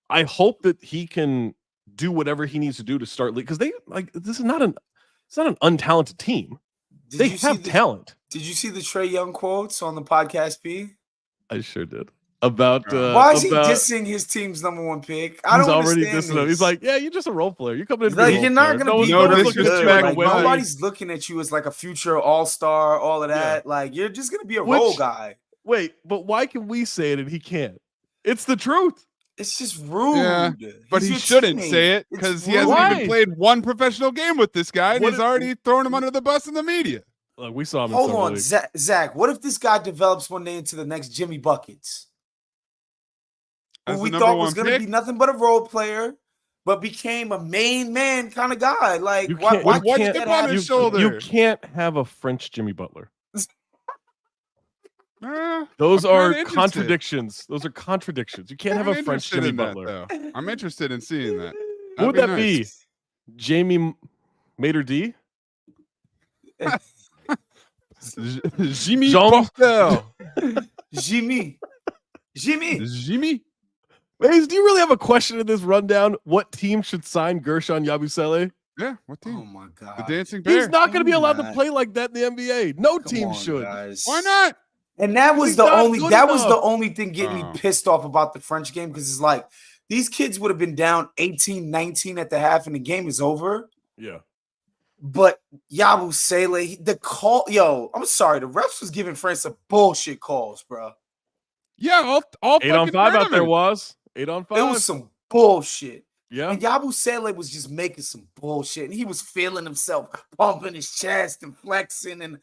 B: I hope that he can do whatever he needs to do to start league, because they like this is not an untalented team. They have talent.
C: Did you see the Trey Young quotes on the podcast, P?
B: I sure did. About
C: why is he dissing his team's #1 pick? I don't
B: already
C: understand
B: dissing him. He's like, yeah, you're just a role player. You're coming in.
C: Like, you're not gonna be
A: disrespect.
C: Nobody's looking at you as like a future all-star, all of that. Like, you're just gonna be a role guy.
B: Wait, but why can we say it and he can't? It's the truth.
C: It's just rude.
A: Yeah, but he shouldn't say it because he hasn't even played one professional game with this guy, and he's already thrown him under the bus in the media.
B: Look, we saw him.
C: Hold on, Zach. What if this guy develops one day into the next Jimmy Buckets? Who we thought was going to be nothing but a role player, but became a main man kind of guy. Like, why can't that happen?
B: You can't have a French Jimmy Butler. Those are contradictions. Those are contradictions. You can't have a French Jimmy Butler.
A: I'm interested in seeing that.
B: Who would that be? Jamie Mater D?
A: Jimmy Portel.
C: Jimmy.
B: Maze, do you really have a question in this rundown? What team should sign Gershon Yabusele?
A: Yeah, what team?
C: Oh my god,
A: the Dancing Bear.
B: He's not going to be allowed to play like that in the NBA. No team should.
C: Guys.
A: Why not?
C: And that was the only thing getting me pissed off about the French game, because it's like these kids would have been down 18-19 at the half and the game is over.
B: Yeah.
C: But Yabusele, the call, I'm sorry, the refs was giving France some bullshit calls, bro.
A: Yeah, all
B: 8 on 5 out there was 8 on 5.
C: It was some bullshit.
B: Yeah.
C: And Yabusele was just making some bullshit, and he was feeling himself, pumping his chest and flexing, and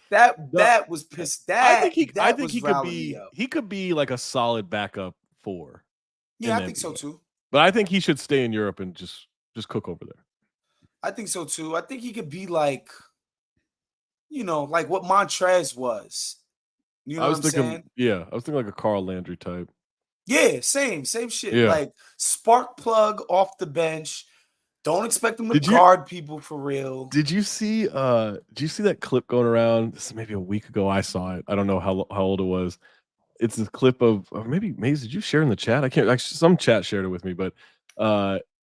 C: that was pissed. I think
B: he could be like a solid backup 4.
C: Yeah, I think so too.
B: But I think he should stay in Europe and just cook over there.
C: I think so too. I think he could be like, like what Montrez was. You know what I'm saying?
B: Yeah, I was thinking like a Carl Landry type.
C: Yeah, same shit.
B: Yeah.
C: Like spark plug off the bench. Don't expect him to guard people for real.
B: Did you see that clip going around? This is maybe a week ago. I saw it. I don't know how old it was. It's a clip of, or maybe Maze, did you share in the chat? I can't actually, some chat shared it with me, but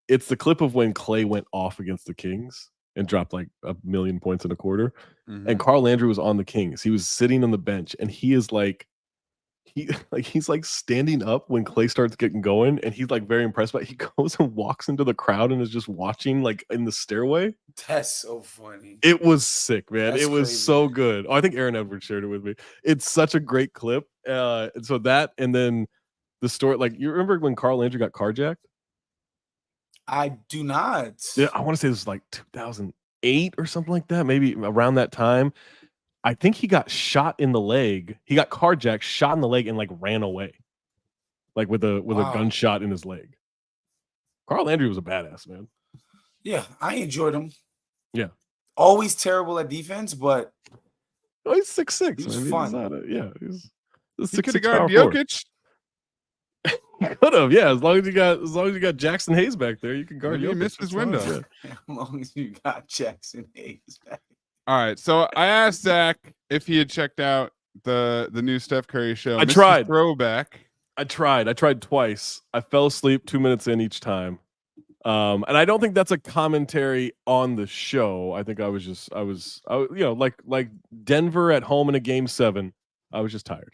B: it's the clip of when Clay went off against the Kings and dropped like 1 million points in a quarter. Mm-hmm. And Carl Landry was on the Kings. He was sitting on the bench, and he is like, he's like standing up when Clay starts getting going, and he's like very impressed by it. He goes and walks into the crowd and is just watching like in the stairway.
C: That's so funny.
B: It was sick, man.
C: That's
B: it was
C: crazy.
B: So good. Oh, I think Aaron Edwards shared it with me. It's such a great clip. And so that, and then the story, like, you remember when Carl Landry got carjacked?
C: I do not.
B: Yeah, I want to say this was like 2008 or something like that, maybe around that time. I think he got shot in the leg. He got carjacked, shot in the leg, and like ran away, like with a gunshot in his leg. Carl Landry was a badass, man.
C: Yeah, I enjoyed him.
B: Yeah,
C: always terrible at defense, but
B: he's 6'6".
C: He was fun.
B: He
A: could have guarded Jokic.
B: He could have, yeah. As long as you got Jackson Hayes back there, you can guard.
A: He missed his window.
C: As long as you got Jackson Hayes back.
A: All right, so I asked Zach if he had checked out the new Steph Curry show.
B: I tried.
A: Throwback.
B: I tried twice. I fell asleep 2 minutes in each time. And I don't think that's a commentary on the show. I think I was like Denver at home in a game 7. I was just tired.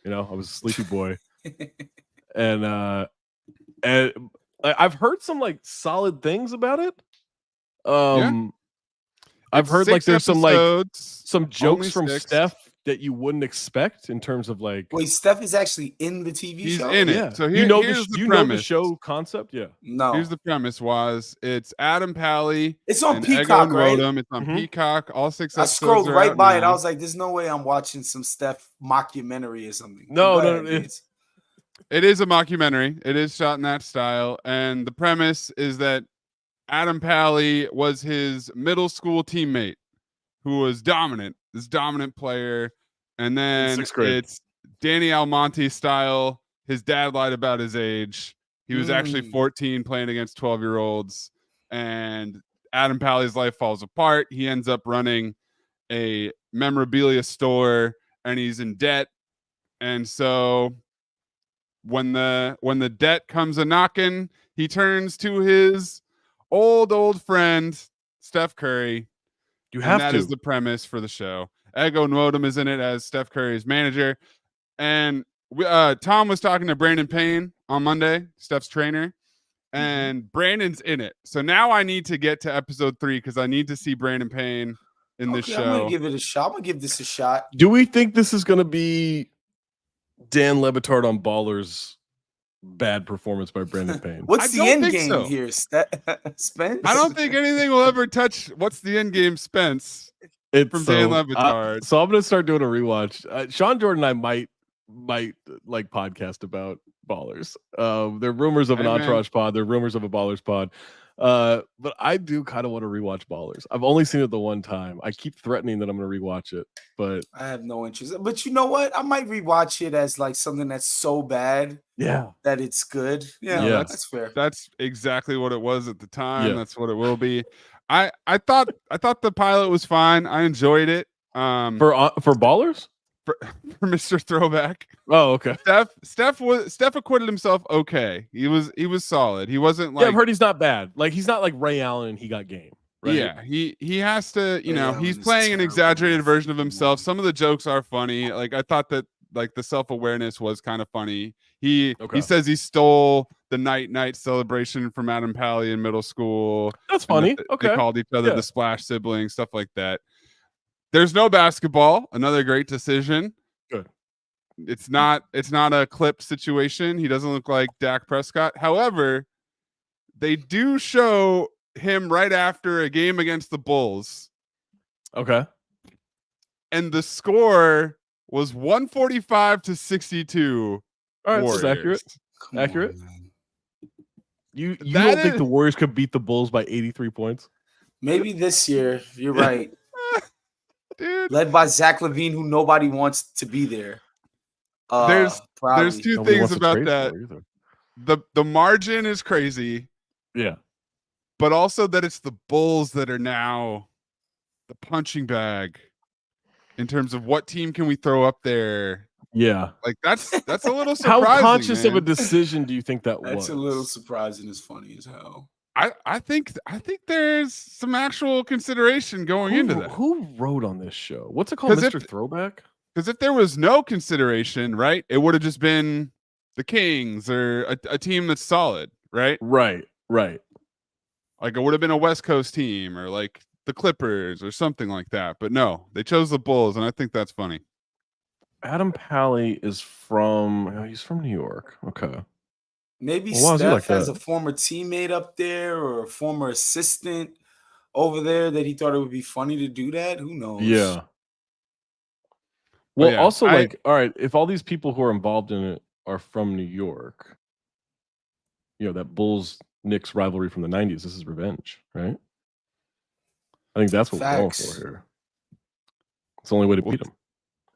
B: I was a sleepy boy. and I've heard some like solid things about it. I've heard like there's some jokes from Steph that you wouldn't expect in terms of like.
C: Wait, Steph is actually in the TV show?
A: He's in it.
B: Yeah.
A: So
B: here's the show concept? Yeah.
C: No.
A: Here's the premise it's Adam Pally.
C: It's on Peacock, right?
A: It's on Peacock. All 6
C: I
A: episodes
C: scrolled right by it.
A: now.
C: I was like, there's no way I'm watching some Steph mockumentary or something.
B: No.
A: It is a mockumentary. It is shot in that style. And the premise is that Adam Pally was his middle school teammate who was this dominant player. And then it's Danny Almonte style. His dad lied about his age. He was actually 14 playing against 12-year-olds. And Adam Pally's life falls apart. He ends up running a memorabilia store and he's in debt. And so when the debt comes a knocking, he turns to his old friend Steph Curry. That is the premise for the show. Ego Nwodum is in it as Steph Curry's manager, and Tom was talking to Brandon Payne on Monday, Steph's trainer, and Brandon's in it. So now I need to get to episode 3 because I need to see Brandon Payne in this show.
C: I'm gonna give it a shot. I'm gonna give this a shot.
B: Do we think this is gonna be Dan Le Batard on Ballers? Bad performance by Brandon Payne.
C: What's the end game here, Spence?
A: I don't think anything will ever touch what's the end game, Spence.
B: It's
A: from Dan Le Batard.
B: So I'm gonna start doing a rewatch. Sean Jordan and I might like podcast about Ballers. There are rumors of an Entourage pod. There are rumors of a Ballers pod. But I do kind of want to rewatch Ballers. I've only seen it the one time. I keep threatening that I'm going to rewatch it, but
C: I have no interest. But you know what? I might rewatch it as like something that's so bad, that it's good. Yeah, that's fair.
A: That's exactly what it was at the time. That's what it will be. I thought the pilot was fine. I enjoyed it.
B: For Ballers.
A: For Mr. Throwback.
B: Oh, okay.
A: Steph acquitted himself okay. He was solid. He wasn't like
B: I've heard he's not bad. Like he's not like Ray Allen and he got game. Right?
A: Yeah, he has to, he's playing an exaggerated version of himself. Some of the jokes are funny. Like I thought that like the self-awareness was kind of funny. He says he stole the night celebration from Adam Pally in middle school.
B: That's funny.
A: They called each other the Splash siblings, stuff like that. There's no basketball. Another great decision.
B: Good.
A: It's not a clip situation. He doesn't look like Dak Prescott. However, they do show him right after a game against the Bulls.
B: Okay.
A: And the score was 145-62.
B: All right,
A: Warriors.
B: That's accurate. You don't think the Warriors could beat the Bulls by 83 points?
C: Maybe this year. You're right.
A: Dude.
C: Led by Zach LaVine, who nobody wants to be there.
A: There's two things about that. The margin is crazy.
B: Yeah.
A: But also that it's the Bulls that are now the punching bag in terms of what team can we throw up there.
B: Yeah.
A: Like that's a little surprising.
B: How conscious of a decision do you think that was?
C: That's a little surprising. It's funny as hell.
A: I think there's some actual consideration going into that.
B: Who wrote on this show? What's it called, Mr. Throwback?
A: Because if there was no consideration, right, it would have just been the Kings or a team that's solid, right?
B: Right.
A: Like it would have been a West Coast team or like the Clippers or something like that. But no, they chose the Bulls, and I think that's funny.
B: Adam Pally is he's from New York. Okay.
C: Maybe Steph has a former teammate up there or a former assistant over there that he thought it would be funny to do that. Who knows?
B: Yeah. Well, all right, if all these people who are involved in it are from New York, that Bulls-Knicks rivalry from the 90s, this is revenge, right? I think that's what we're going for here. It's the only way to beat them.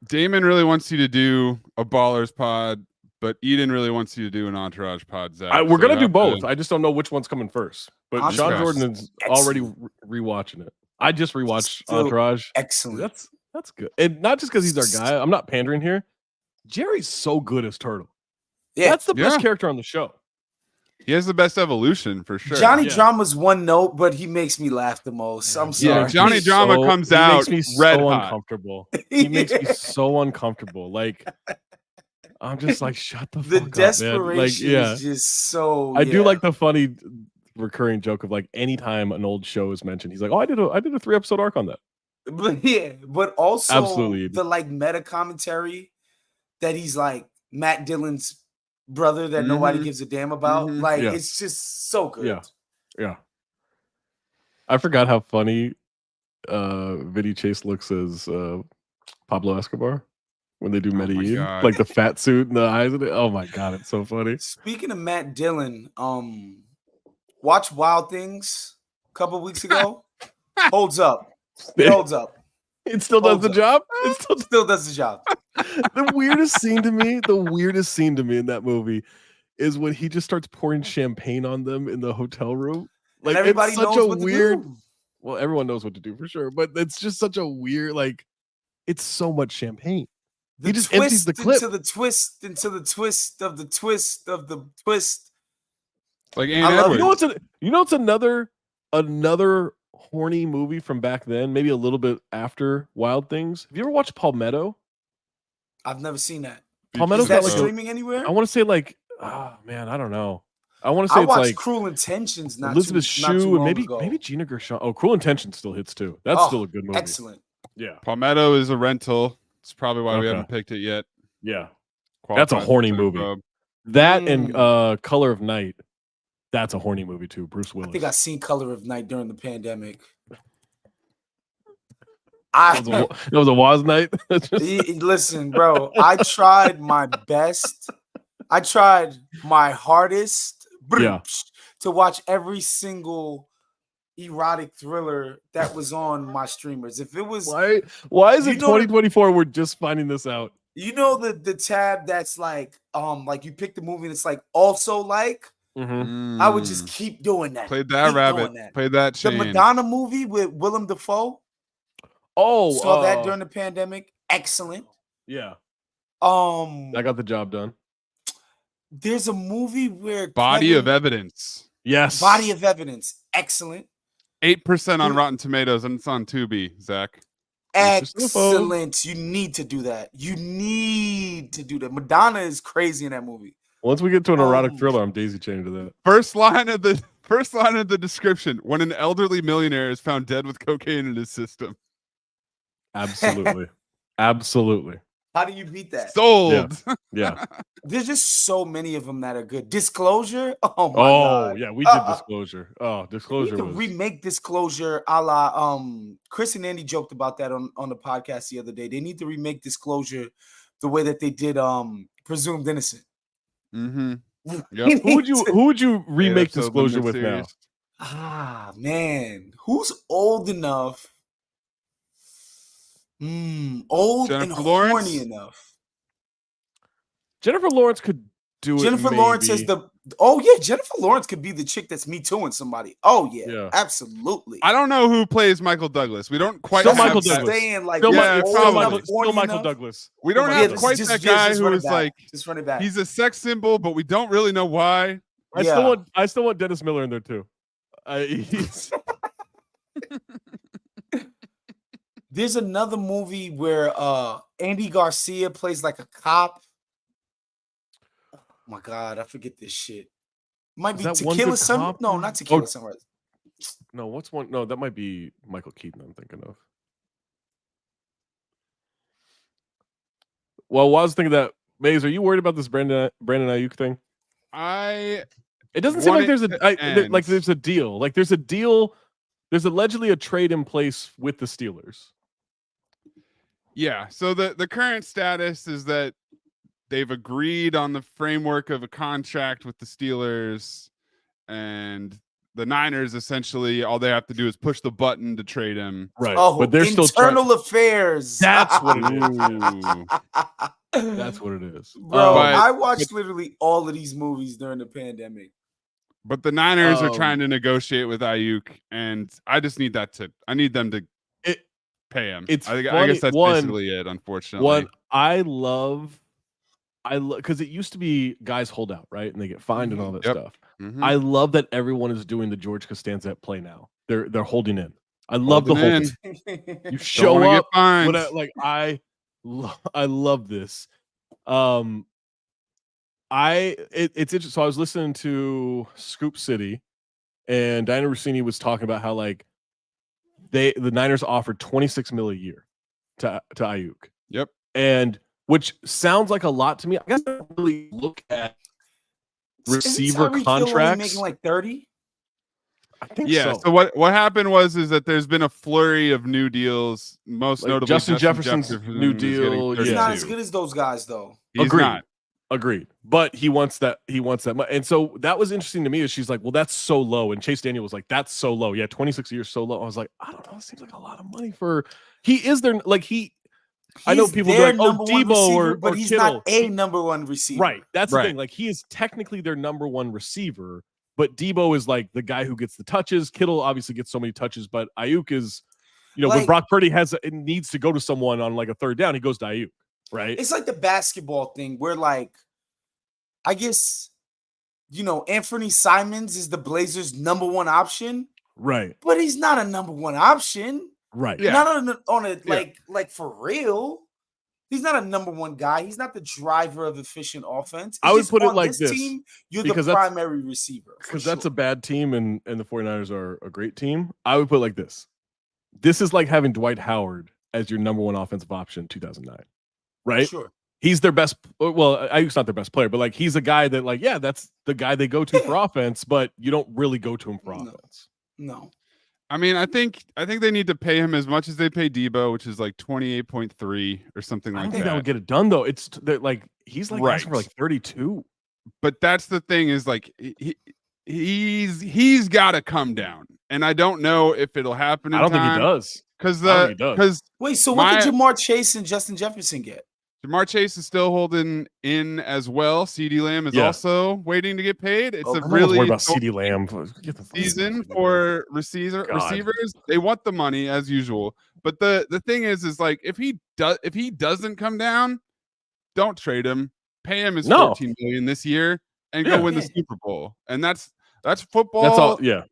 A: Damon really wants you to do a Ballers pod, but Eden really wants you to do an Entourage pod, Zach.
B: We're going to do both. I just don't know which one's coming first. But Sean Jordan is already rewatching it. I just rewatched Entourage.
C: Excellent.
B: That's good. And not just because he's our guy. I'm not pandering here. Jerry's so good as Turtle.
C: Yeah.
B: That's the best
A: Yeah.
B: character on the show.
A: He has the best evolution for sure.
C: Johnny
B: Yeah.
C: Drama's one note, but he makes me laugh the most. I'm sorry.
A: Yeah, Johnny Drama comes out
B: He makes me
A: red
B: so
A: hot.
B: uncomfortable. He makes me so uncomfortable. Like, I'm just like, shut the
C: The
B: fuck up, man.
C: desperation
B: Like, yeah.
C: is just so.
B: I do like the funny recurring joke of like anytime an old show is mentioned, he's like, "Oh, I did a 3-episode arc on that."
C: But yeah, but also
B: Absolutely.
C: the like meta commentary that he's like Matt Dillon's brother that nobody gives a damn about. Like it's just so good.
B: Yeah. I forgot how funny Vinny Chase looks as Pablo Escobar when they do Medellin, like the fat suit and the eyes in it. Oh my god, it's so funny.
C: Speaking of Matt Dillon, watch Wild Things a couple weeks ago. Holds up. It holds up.
B: It still does the job.
C: It still does the job.
B: The weirdest scene to me in that movie is when he just starts pouring champagne on them in the hotel room. Like,
C: and everybody
B: it's such
C: knows
B: a
C: what
B: weird.
C: to do.
B: Well, everyone knows what to do for sure, but it's just such a weird. Like, it's so much champagne. He just empties the clip
C: into the twist of the twist of the twist.
A: Like Aunt Edward.
B: You know what's another horny movie from back then, maybe a little bit after Wild Things. Have you ever watched Palmetto?
C: I've never seen that.
B: Palmetto's
C: Is that
B: got
C: streaming anywhere?
B: I want to say like, oh man, I don't know. I want to say
C: I
B: it's
C: watched
B: like
C: Cruel Intentions.
B: Elizabeth Shue and maybe Gina Gershon. Oh, Cruel Intentions still hits too. That's still a good movie.
C: Excellent.
B: Yeah.
A: Palmetto is a rental. It's probably why we haven't picked it yet.
B: Yeah. That's a horny movie. That and Color of Night. That's a horny movie too. Bruce Willis.
C: I think I seen Color of Night during the pandemic.
B: It was a Woz night.
C: Listen, bro, I tried my best. I tried my hardest to watch every single erotic thriller that was on my streamers. If it was
B: why is it 2024 we're just finding this out?
C: You know the tab that's like you pick the movie and it's like also like I would just keep doing that.
A: Played that rabbit. Played that chain.
C: The Madonna movie with Willem Dafoe.
B: Oh,
C: saw that during the pandemic. Excellent.
B: Yeah.
C: I
B: got the job done.
C: There's a movie where
A: Body of Evidence.
B: Yes.
C: Body of Evidence. Excellent.
A: 8% on Rotten Tomatoes, and it's on Tubi, Zach.
C: Excellent. You need to do that. You need to do that. Madonna is crazy in that movie.
B: Once we get to an erotic thriller, I'm daisy chaining to that.
A: First line of the description: when an elderly millionaire is found dead with cocaine in his system.
B: Absolutely. Absolutely.
C: How do you beat that?
A: Sold.
B: Yeah.
C: There's just so many of them that are good. Disclosure. Oh my god.
B: Yeah, we did Disclosure. Disclosure.
C: We need to remake Disclosure a la Chris and Andy joked about that on the podcast the other day. They need to remake Disclosure the way that they did Presumed Innocent.
A: Mm-hmm.
B: Yep. Who would you remake Disclosure with now?
C: Ah man, who's old enough? Old
A: Jennifer
C: and
A: Lawrence?
C: horny enough.
B: Jennifer Lawrence could do it.
C: Jennifer Lawrence is Jennifer Lawrence could be the chick that's Me Tooing somebody. Oh yeah, absolutely.
A: I don't know who plays Michael Douglas. We don't quite
B: still
A: have
B: Michael
A: that.
B: Douglas.
C: Saying like
B: still Michael Douglas.
A: We don't have quite that guy who is like
C: just run it back.
A: He's a sex symbol, but we don't really know why.
B: I still want Dennis Miller in there too.
C: There's another movie where Andy Garcia plays like a cop. Oh my god, I forget this shit. Might be Tequila Sunrise. No, not Tequila Sunrise.
B: No, what's one? No, that might be Michael Keaton I'm thinking of. Well, I was thinking that, Maze, are you worried about this Brandon Aiyuk thing? It doesn't seem like there's a deal. Like there's a deal. There's allegedly a trade in place with the Steelers.
A: Yeah. So the current status is that they've agreed on the framework of a contract with the Steelers, and the Niners essentially all they have to do is push the button to trade him.
B: Right.
C: Oh,
B: but they're still
C: internal affairs.
B: That's what it is. That's what it is.
C: Bro, I watched literally all of these movies during the pandemic.
A: But the Niners are trying to negotiate with Aiyuk, and I just need I need them to pay him. I guess that's basically it, unfortunately.
B: What I love because it used to be guys hold out, right? And they get fined and all that stuff.
A: Mhm.
B: I love that everyone is doing the George Costanza play now. They're holding in. I love the
A: Holding
B: holding. You show
A: wanna get
B: up.
A: fined.
B: I love this. It's interesting. So I was listening to Scoop City, and Diana Rossini was talking about how like the Niners offered $26 million a year to Aiyuk.
A: Yep.
B: And which sounds like a lot to me. I guess I don't really look at receiver contracts.
C: Making like 30.
B: I think
A: Yeah. So what happened was that there's been a flurry of new deals. Most
B: like
A: notably,
B: Justin Jefferson's new deal.
C: He's not as good as those guys, though.
A: He's not.
B: Agreed. But he wants that. He wants that much. And so that was interesting to me. Is she's like, well, that's so low. And Chase Daniel was like, that's so low. Yeah, 26 years so low. I was like, I don't know. It seems like a lot of money for. He is there. Like I know people be like, oh, Debo
C: but
B: or
C: he's
B: Kittle.
C: not a number one receiver.
B: Right. That's the thing. Like he is technically their number one receiver, but Debo is like the guy who gets the touches. Kittle obviously gets so many touches, but Aiyuk is, when Brock Purdy needs to go to someone on like a third down, he goes to Aiyuk. Right.
C: It's like the basketball thing where like, I guess, Anthony Simons is the Blazers' number one option.
B: Right.
C: But he's not a number one option.
B: Right.
C: Yeah. Not on a like for real. He's not a number one guy. He's not the driver of efficient offense.
B: I would put it like this.
C: Team, you're the primary receiver.
B: Because that's a bad team and the 49ers are a great team. I would put it like this. This is like having Dwight Howard as your number one offensive option in 2009. Right?
C: Sure.
B: He's their best. Well, Aiyuk's not their best player, but like he's a guy that like, yeah, that's the guy they go to for offense, but you don't really go to him for offense.
C: No.
A: I mean, I think they need to pay him as much as they pay Debo, which is like 28.3 or something like that.
B: I think that would get it done though. It's like he's like asking for like 32.
A: But that's the thing is like he's got to come down, and I don't know if it'll happen.
B: I don't think he does.
A: Because
C: wait, so what did Jamar Chase and Justin Jefferson get?
A: Jamar Chase is still holding in as well. CeeDee Lamb is also waiting to get paid. It's a really
B: worried about CeeDee Lamb
A: season for receivers. They want the money as usual. But the thing is like if he doesn't come down, don't trade him. Pay him his $14 million this year and go win the Super Bowl. And that's football.
B: That's all. Yeah.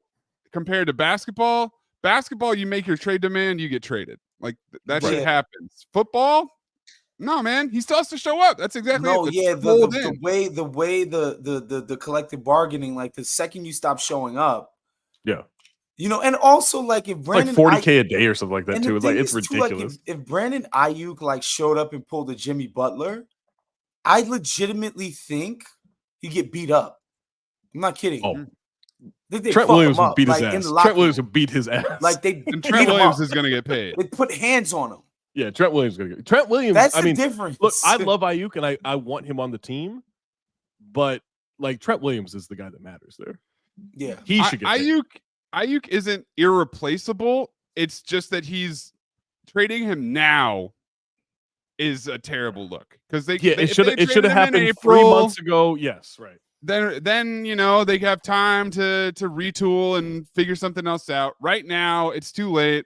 A: Compared to basketball, you make your trade demand, you get traded. Like that shit happens. Football. No, man, he still has to show up. That's exactly it.
C: The way the collective bargaining, like the second you stop showing up, and also like if Brandon
B: like $40K a day or something like that too. Like it's ridiculous.
C: If Brandon Aiyuk like showed up and pulled a Jimmy Butler, I legitimately think he'd get beat up. I'm not kidding.
B: Oh. Trent Williams would beat his ass. Trent Williams would beat his ass.
C: Like
A: Trent Williams is going to get paid.
C: They put hands on him.
B: Yeah, Trent Williams is going to get Trent Williams.
C: That's the difference.
B: Look, I love Aiyuk and I want him on the team, but like Trent Williams is the guy that matters there.
C: Yeah,
B: he should get paid.
A: Aiyuk isn't irreplaceable. It's just that he's trading him now is a terrible look because it should have happened 3 months ago. Yes, right. Then they have time to retool and figure something else out. Right now, it's too late.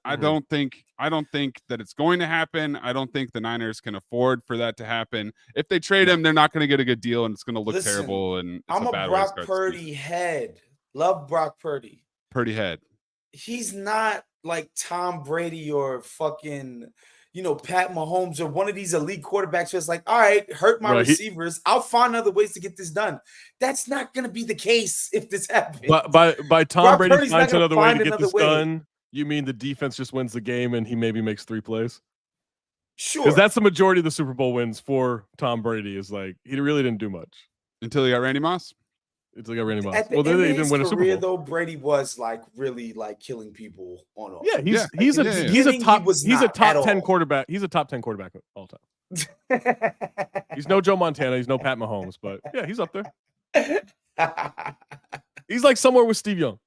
A: I don't think that it's going to happen. I don't think the Niners can afford for that to happen. If they trade him, they're not going to get a good deal, and it's going to look terrible. And
C: I'm a Brock Purdy head. Love Brock Purdy.
A: Purdy head.
C: He's not like Tom Brady or fucking Pat Mahomes or one of these elite quarterbacks. Where it's like, all right, hurt my receivers. I'll find other ways to get this done. That's not going to be the case if this happens.
B: By Tom Brady finds another way to get this done. You mean the defense just wins the game and he maybe makes 3 plays?
C: Sure.
B: Because that's the majority of the Super Bowl wins for Tom Brady is like, he really didn't do much.
A: Until he got Randy Moss?
B: Until he got Randy Moss.
C: Well, then they didn't win a Super Bowl. Though, Brady was like really like killing people on offense.
B: Yeah, he's a top 10 quarterback. He's a top 10 quarterback all time. He's no Joe Montana. He's no Pat Mahomes. But yeah, he's up there. He's like somewhere with Steve Young.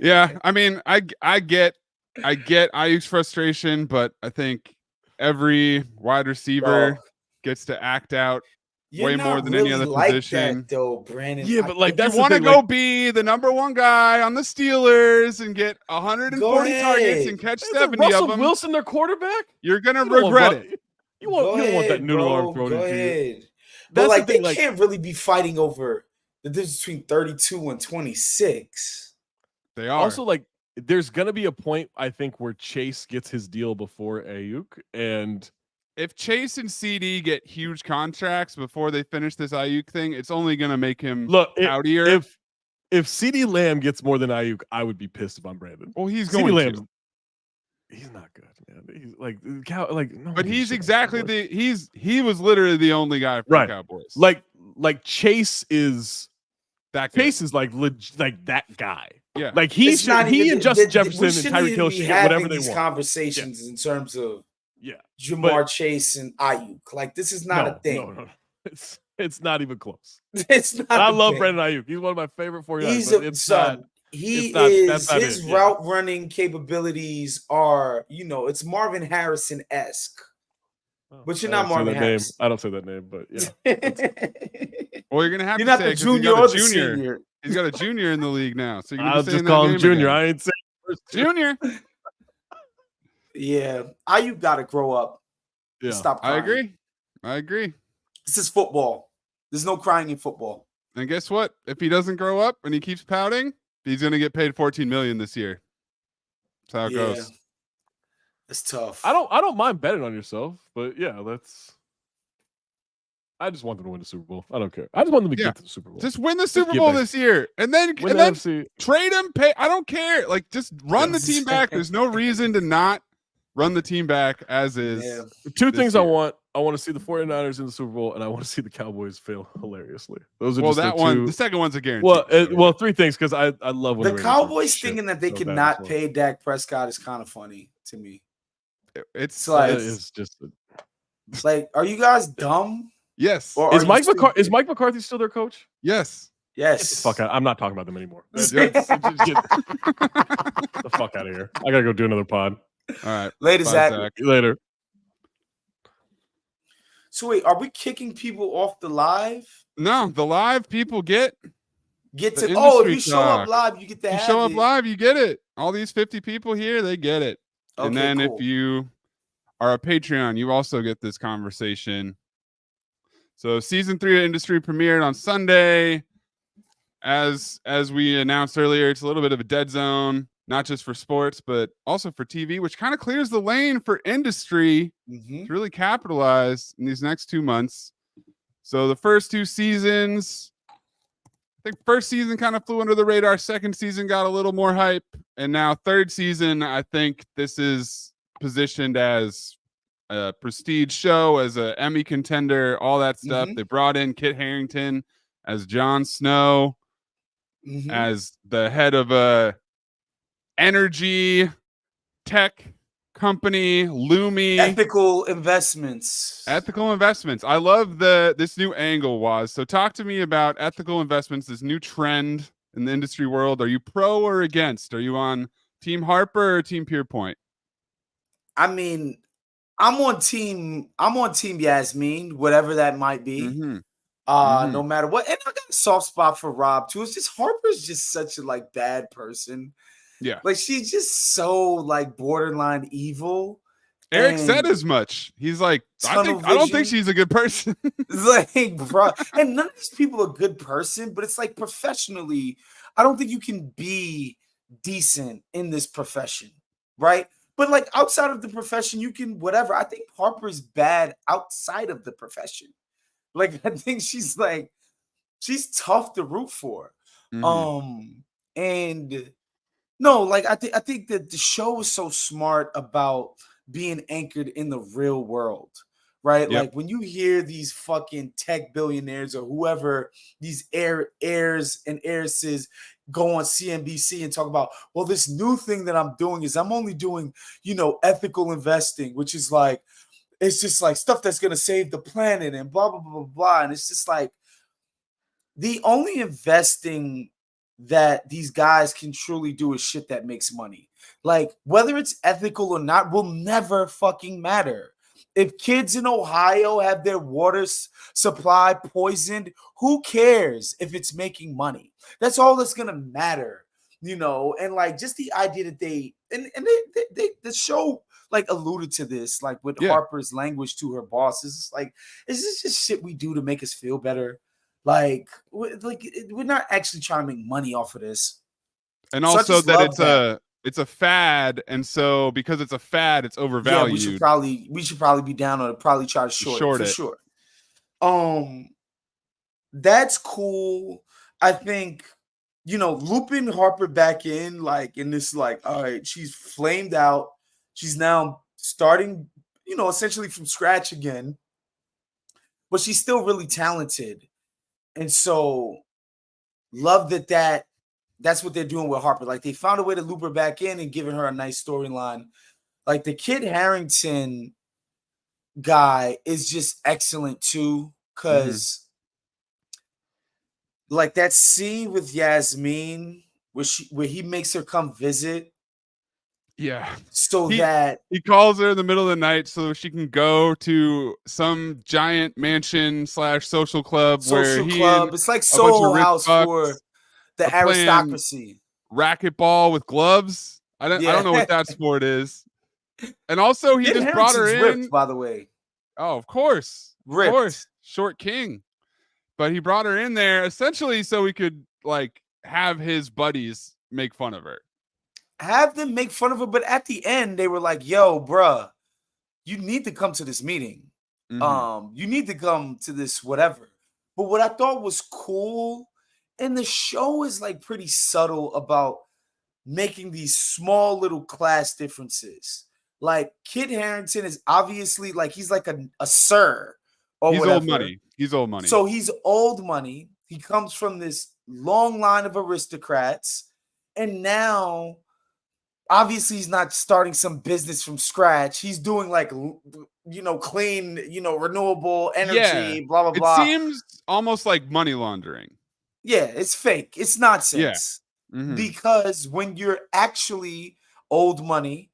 A: Yeah, I mean, I get Aiyuk's frustration, but I think every wide receiver gets to act out way more than any other position.
C: That, though, Brandon.
B: Yeah, but like that's
A: you want to go be the number one guy on the Steelers and get 140 targets and catch 70
B: Russell
A: of them.
B: Wilson, their quarterback.
A: You're gonna regret it.
B: You don't want that noodle arm thrown into you.
C: But like they can't really be fighting over the difference between 32 and 26.
A: They are
B: also like. There's gonna be a point I think where Chase gets his deal before Aiyuk, and
A: if Chase and CD get huge contracts before they finish this Aiyuk thing, it's only gonna make him outier.
B: If CD Lamb gets more than Aiyuk, I would be pissed if I'm Brandon.
A: Well, he's going to.
B: He's not good, man. He's like no.
A: But he's exactly he was literally the only guy for the Cowboys.
B: Like Chase is
A: that good.
B: Chase is like that guy.
A: Yeah,
B: like he and Justin Jefferson and Tyreek Hill should get whatever they want.
C: Conversations in terms of Jamar Chase and Aiyuk. Like this is not a thing.
B: No. It's not even close.
C: It's not.
B: I love Brandon Aiyuk. He's one of my favorite 49ers.
C: His route running capabilities are, it's Marvin Harrison-esque. But you're not Marvin Harrison.
B: I don't say that name, but yeah.
A: Well, you're gonna have
C: you're
A: to
C: not
A: say
C: the junior or the
A: junior.
C: senior.
A: He's got a junior in the league now, so
B: I'll just call him junior.
A: Again.
B: I ain't saying first
A: junior.
C: Yeah, Aiyuk got to grow up.
B: Yeah,
C: stop crying.
A: I agree.
C: This is football. There's no crying in football.
A: And guess what? If he doesn't grow up and he keeps pouting, he's gonna get paid $14 million this year. That's how it goes.
C: It's tough.
B: I don't mind betting on yourself, but yeah, I just want them to win the Super Bowl. I don't care. I just want them to get to the Super Bowl.
A: Just win the Super Bowl this year, and then trade him. I don't care. Like just run the team back. There's no reason to not run the team back as is.
B: Yeah. Two things I want. I want to see the 49ers in the Super Bowl, and I want to see the Cowboys fail hilariously. Those are just
A: that one. The second one's a guarantee.
B: Well, three things because I love when
C: the Cowboys thinking that they cannot pay Dak Prescott is kind of funny to me.
A: It's
B: just
C: like, are you guys dumb?
A: Yes.
C: Or
B: is Mike McCarthy still their coach?
A: Yes.
C: Yes.
B: Fuck out. I'm not talking about them anymore. Get the fuck out of here. I gotta go do another pod.
A: All right.
C: Later, Zach.
B: Later.
C: So wait, are we kicking people off the live?
A: No, the live people get
C: to. If you show up live, you get to have it.
A: You show up live, you get it. All these 50 people here, they get it. Okay, and then if you are a Patreon, you also get this conversation. So season 3 of Industry premiered on Sunday. As we announced earlier, it's a little bit of a dead zone, not just for sports, but also for TV, which kind of clears the lane for Industry to really capitalize in these next 2 months. So the first 2 seasons, I think first season kind of flew under the radar. Second season got a little more hype. And now third season, I think this is positioned as a prestige show, as an Emmy contender, all that stuff. They brought in Kit Harington as Jon Snow, as the head of a energy tech company, Lumi.
C: Ethical investments.
A: I love this new angle, Waz. So talk to me about ethical investments, this new trend in the industry world. Are you pro or against? Are you on Team Harper or Team Pierpoint?
C: I mean, I'm on team Yasmin, whatever that might be. No matter what. And I got a soft spot for Rob too. It's just Harper's just such a bad person.
A: Yeah.
C: Like she's just so borderline evil.
A: Eric said as much. He's like, I don't think she's a good person.
C: It's like, bro, and none of these people are a good person, but it's like professionally, I don't think you can be decent in this profession, right? But outside of the profession, you can whatever. I think Harper's bad outside of the profession. I think she's tough to root for. And no, I think that the show is so smart about being anchored in the real world, right? Yep. When you hear these fucking tech billionaires or whoever, these heirs and heiresses go on CNBC and talk about, well, this new thing that I'm doing is I'm only doing, ethical investing, which is it's just stuff that's going to save the planet and blah, blah, blah, blah, blah. And it's just the only investing that these guys can truly do is shit that makes money. Whether it's ethical or not will never fucking matter. If kids in Ohio have their water supply poisoned, who cares if it's making money? That's all that's gonna matter, And like just the idea that they the show like alluded to this, like with Harper's language to her bosses. Like, is this just shit we do to make us feel better? Like we're not actually trying to make money off of this.
A: And also that it's a fad, and so because it's a fad, it's overvalued.
C: Yeah, we should probably be down on it. Probably try to short it for sure. That's cool. I think looping Harper back in, like in this, like, all right, she's flamed out. She's now starting, essentially from scratch again, but she's still really talented, and so love that's what they're doing with Harper. Like, they found a way to loop her back in and giving her a nice storyline. Like, the Kid Harington guy is just excellent too, because like that scene with Yasmin where he makes her come visit.
A: Yeah.
C: So
A: he calls her in the middle of the night so she can go to some giant mansion / social club
C: it's like Soho House for the aristocracy.
A: Racquetball with gloves. I don't know what that sport is. And also he just brought her in.
C: Ripped, by the way.
A: Oh, of course.
C: Ripped.
A: Of course. Short king. But he brought her in there essentially so he could like have his buddies make fun of her.
C: Have them make fun of her, but at the end they were like, yo, bruh, you need to come to this meeting. You need to come to this whatever. But what I thought was cool, and the show is like pretty subtle about making these small little class differences. Like Kid Harington is obviously like he's like a sir or
A: he's
C: whatever.
A: Old money. He's old money.
C: So he's old money. He comes from this long line of aristocrats, and now obviously he's not starting some business from scratch. He's doing like clean, renewable energy, blah blah blah.
A: It seems almost like money laundering.
C: Yeah, it's fake. It's nonsense.
A: Yeah.
C: Because when you're actually old money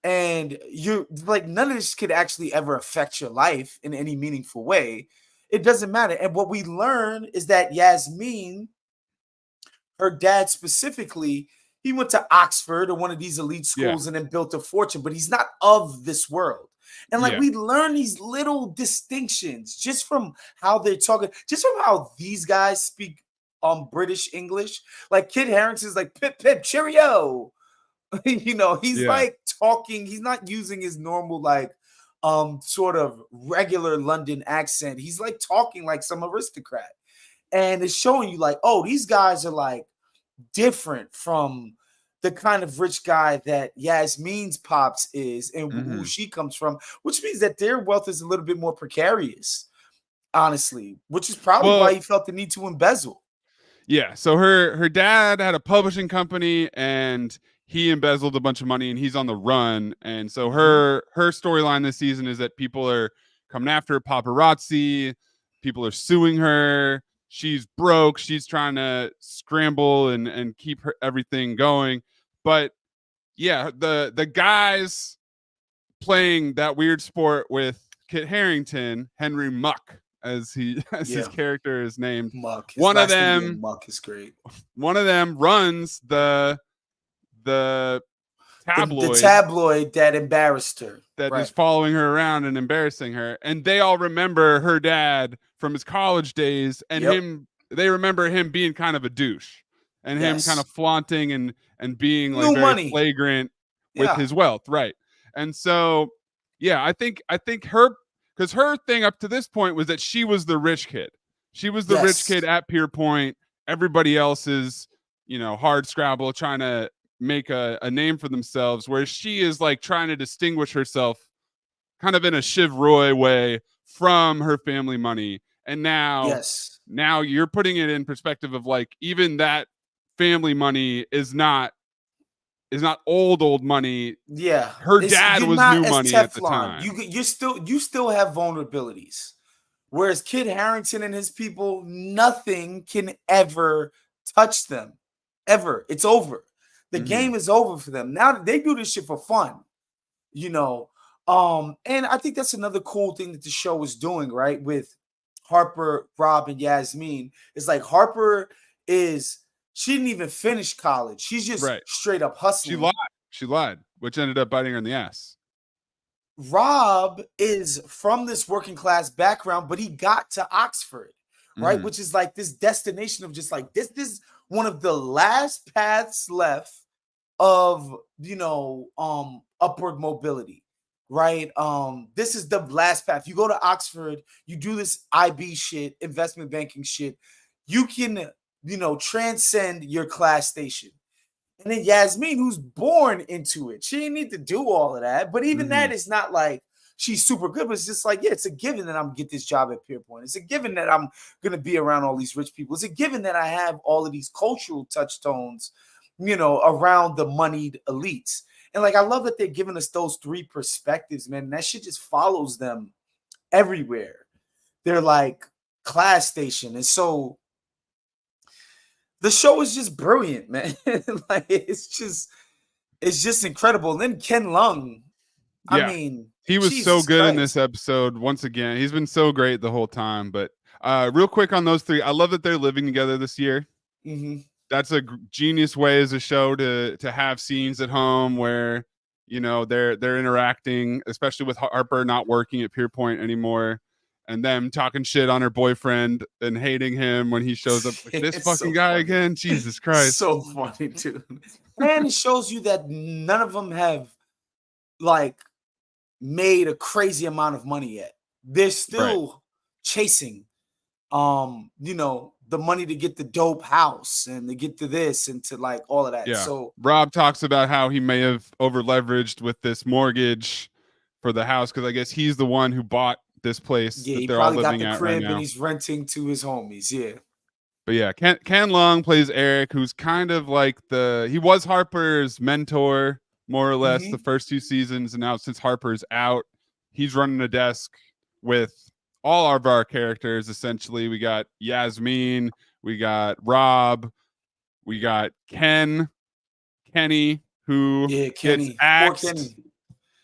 C: and you're like, none of this could actually ever affect your life in any meaningful way. It doesn't matter. And what we learn is that Yasmin, her dad specifically, he went to Oxford or one of these elite schools and then built a fortune, but he's not of this world. And like we learn these little distinctions just from how they're talking, just from how these guys speak British English. Like Kid Harington's like pip pip cheerio. He's like talking, he's not using his normal like sort of regular London accent. He's like talking like some aristocrat. And it's showing you like, oh, these guys are like different from the kind of rich guy that Yasmin's pops is and who she comes from, which means that their wealth is a little bit more precarious, honestly, which is probably why he felt the need to embezzle.
A: Yeah. So her dad had a publishing company and he embezzled a bunch of money and he's on the run. And so her storyline this season is that people are coming after her, paparazzi, people are suing her. She's broke. She's trying to scramble and keep everything going. But yeah, the guys playing that weird sport with Kit Harington, Henry Muck, as his character is named.
C: Muck.
A: One of them,
C: Muck is great.
A: One of them runs the tabloid,
C: the tabloid that embarrassed her,
A: that is following her around and embarrassing her, and they all remember her dad from his college days, and him. They remember him being kind of a douche, and him kind of flaunting and being like very flagrant with his wealth, right? And so, I think her, because her thing up to this point was that she was the rich kid. She was the rich kid at Pierpoint. Everybody else is, hard scrabble trying to make a name for themselves, whereas she is like trying to distinguish herself kind of in a Shiv Roy way from her family money. And now you're putting it in perspective of like, even that family money is not old money.
C: Yeah.
A: Her dad was new money at the time.
C: You still have vulnerabilities. Whereas Kid Harington and his people, nothing can ever touch them. Ever. It's over. The game is over for them. Now they do this shit for fun. And I think that's another cool thing that the show is doing, right? With Harper, Rob, and Yasmin. It's like Harper she didn't even finish college. She's just straight up hustling.
A: She lied, which ended up biting her in the ass.
C: Rob is from this working class background, but he got to Oxford, right? Which is like this destination of just like this is one of the last paths left of, upward mobility, right? This is the last path. You go to Oxford, you do this IB shit, investment banking shit, you can, transcend your class station. And then Yasmin, who's born into it, she didn't need to do all of that. But even that is not like she's super good, but it's just like, yeah, it's a given that I'm going to get this job at Pierpoint. It's a given that I'm going to be around all these rich people. It's a given that I have all of these cultural touchstones, around the moneyed elites. And like, I love that they're giving us those three perspectives, man. And that shit just follows them everywhere. They're like class station. And so the show is just brilliant, man. Like it's just incredible. And then Ken Lung, I mean,
A: he was
C: Jesus
A: so good
C: Christ.
A: in this episode. Once again, he's been so great the whole time. But real quick on those three, I love that they're living together this year. That's a genius way as a show to have scenes at home where they're interacting, especially with Harper not working at Pierpoint anymore, and them talking shit on her boyfriend and hating him when he shows up. Like, this fucking guy funny. Again, Jesus Christ,
C: so funny, dude. And it shows you that none of them have like made a crazy amount of money yet. They're still chasing, the money to get the dope house and to get to this and to like all of that.
A: Yeah.
C: So
A: Rob talks about how he may have over leveraged with this mortgage for the house because I guess he's the one who bought this place that they're all living at right now.
C: And he's renting to his homies. Yeah.
A: But yeah, Ken Lung plays Eric, who's kind of like he was Harper's mentor, more or less, the first two seasons. And now since Harper's out, he's running a desk with all of our characters. Essentially, we got Yasmin, we got Rob, we got Kenny, who gets axed,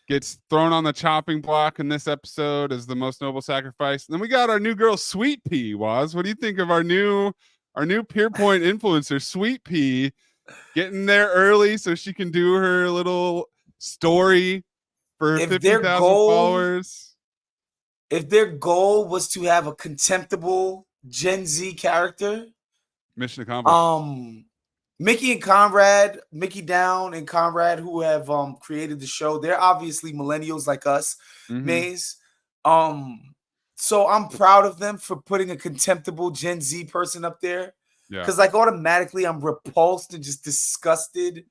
A: gets thrown on the chopping block in this episode as the most noble sacrifice. And then we got our new girl, Sweet Pea. Woz, what do you think of our new Pierpoint influencer, Sweet Pea, getting there early so she can do her little story for 50,000 followers?
C: If their goal was to have a contemptible Gen Z character,
A: mission accomplished.
C: Mickey Down and Conrad, who have created the show, they're obviously millennials like us, Maze. So I'm proud of them for putting a contemptible Gen Z person up there. Yeah. Because like automatically I'm repulsed and just disgusted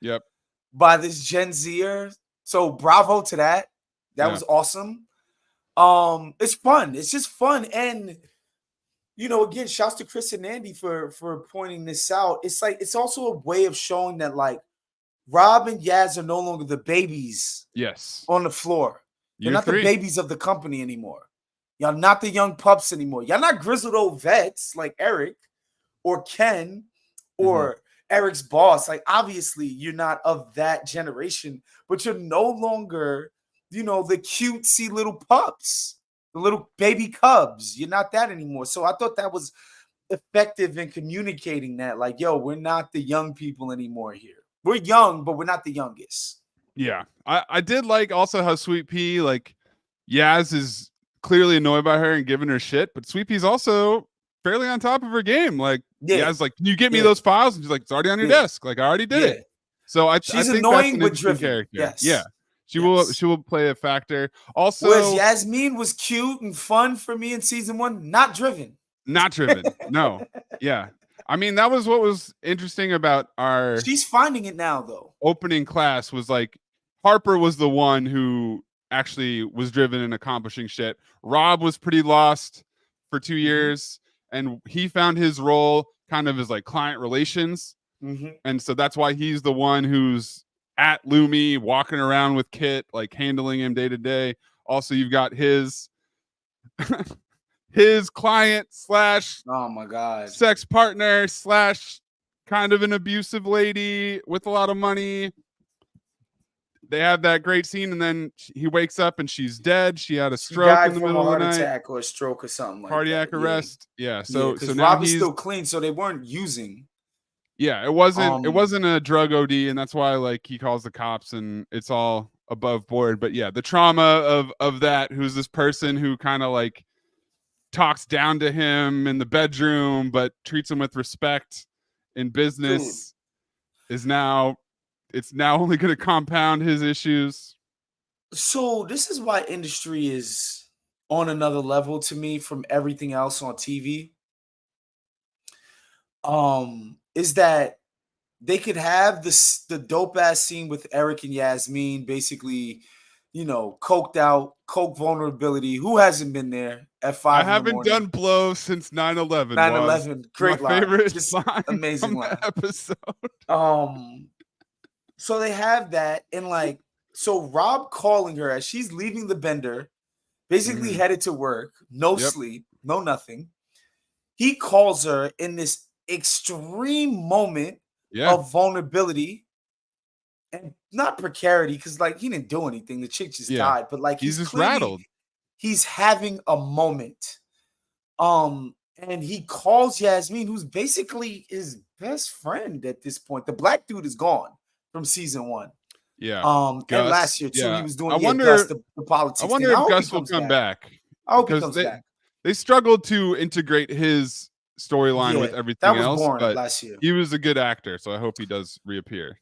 C: by this Gen Zer. So bravo to that. That was awesome. It's fun. It's just fun. And again, shouts to Chris and Andy for pointing this out. It's like it's also a way of showing that like Rob and Yaz are no longer the babies on the floor. They're not the babies of the company anymore. Y'all not the young pups anymore. Y'all not grizzled old vets like Eric or Ken or Eric's boss. Like obviously you're not of that generation, but you're no longer the cutesy little pups, the little baby cubs. You're not that anymore. So I thought that was effective in communicating that, like, yo, we're not the young people anymore here. We're young, but we're not the youngest.
A: Yeah. I did like also how Sweet Pea, like, Yaz is clearly annoyed by her and giving her shit, but Sweet Pea's also fairly on top of her game. Like, Yaz, like, can you get me those files? And she's like, it's already on your desk. Like, I already did it. So
C: she's
A: I think
C: annoying
A: that's
C: but driven.
A: Character.
C: Yes.
A: Yeah. She will play a factor. Also,
C: whereas Yasmin was cute and fun for me in season 1, not driven.
A: No. Yeah. I mean, that was what was interesting about our.
C: She's finding it now, though.
A: Opening class was like Harper was the one who actually was driven and accomplishing shit. Rob was pretty lost for 2 years, and he found his role kind of as like client relations, and so that's why he's the one who's at Lumi, walking around with Kit, like handling him day to day. Also, you've got his client /
C: oh my god,
A: sex partner / kind of an abusive lady with a lot of money. they have that great scene, and then he wakes up and she's dead. She had a
C: She
A: stroke
C: died
A: in the
C: from a
A: middle of
C: heart
A: the night,
C: attack or a stroke or something like
A: cardiac
C: that.
A: arrest. Yeah. So
C: because
A: now
C: Rob is
A: he's
C: still clean, so they weren't using.
A: yeah. It wasn't a drug OD, and that's why like he calls the cops, and it's all above board. But yeah, the trauma of that. Who's this person who kind of like talks down to him in the bedroom, but treats him with respect in business, is now only going to compound his issues.
C: So this is why industry is on another level to me from everything else on TV. Is that they could have the dope ass scene with Eric and Yasmin, basically, coked out, coke vulnerability. Who hasn't been there at 5
A: I
C: in the
A: haven't
C: morning?
A: done blow since 9/11.
C: 9/11, great
A: my
C: line,
A: favorite
C: just
A: line
C: amazing
A: from
C: line.
A: the episode.
C: So they have that, and like, so Rob calling her as she's leaving the bender, basically headed to work, no sleep, no nothing. He calls her in this extreme moment of vulnerability and not precarity, because like he didn't do anything. The chick just died, but like
A: he's just rattled.
C: He's having a moment. And he calls Yasmin, who's basically his best friend at this point. The black dude is gone from season 1.
A: Yeah.
C: And
A: Gus,
C: last year too, he was doing
A: Gus,
C: the politics.
A: I wonder if Gus will come back.
C: I hope he comes back.
A: They struggled to integrate his storyline with everything
C: that was
A: else.
C: boring
A: But
C: last year.
A: he was a good actor, so I hope he does reappear.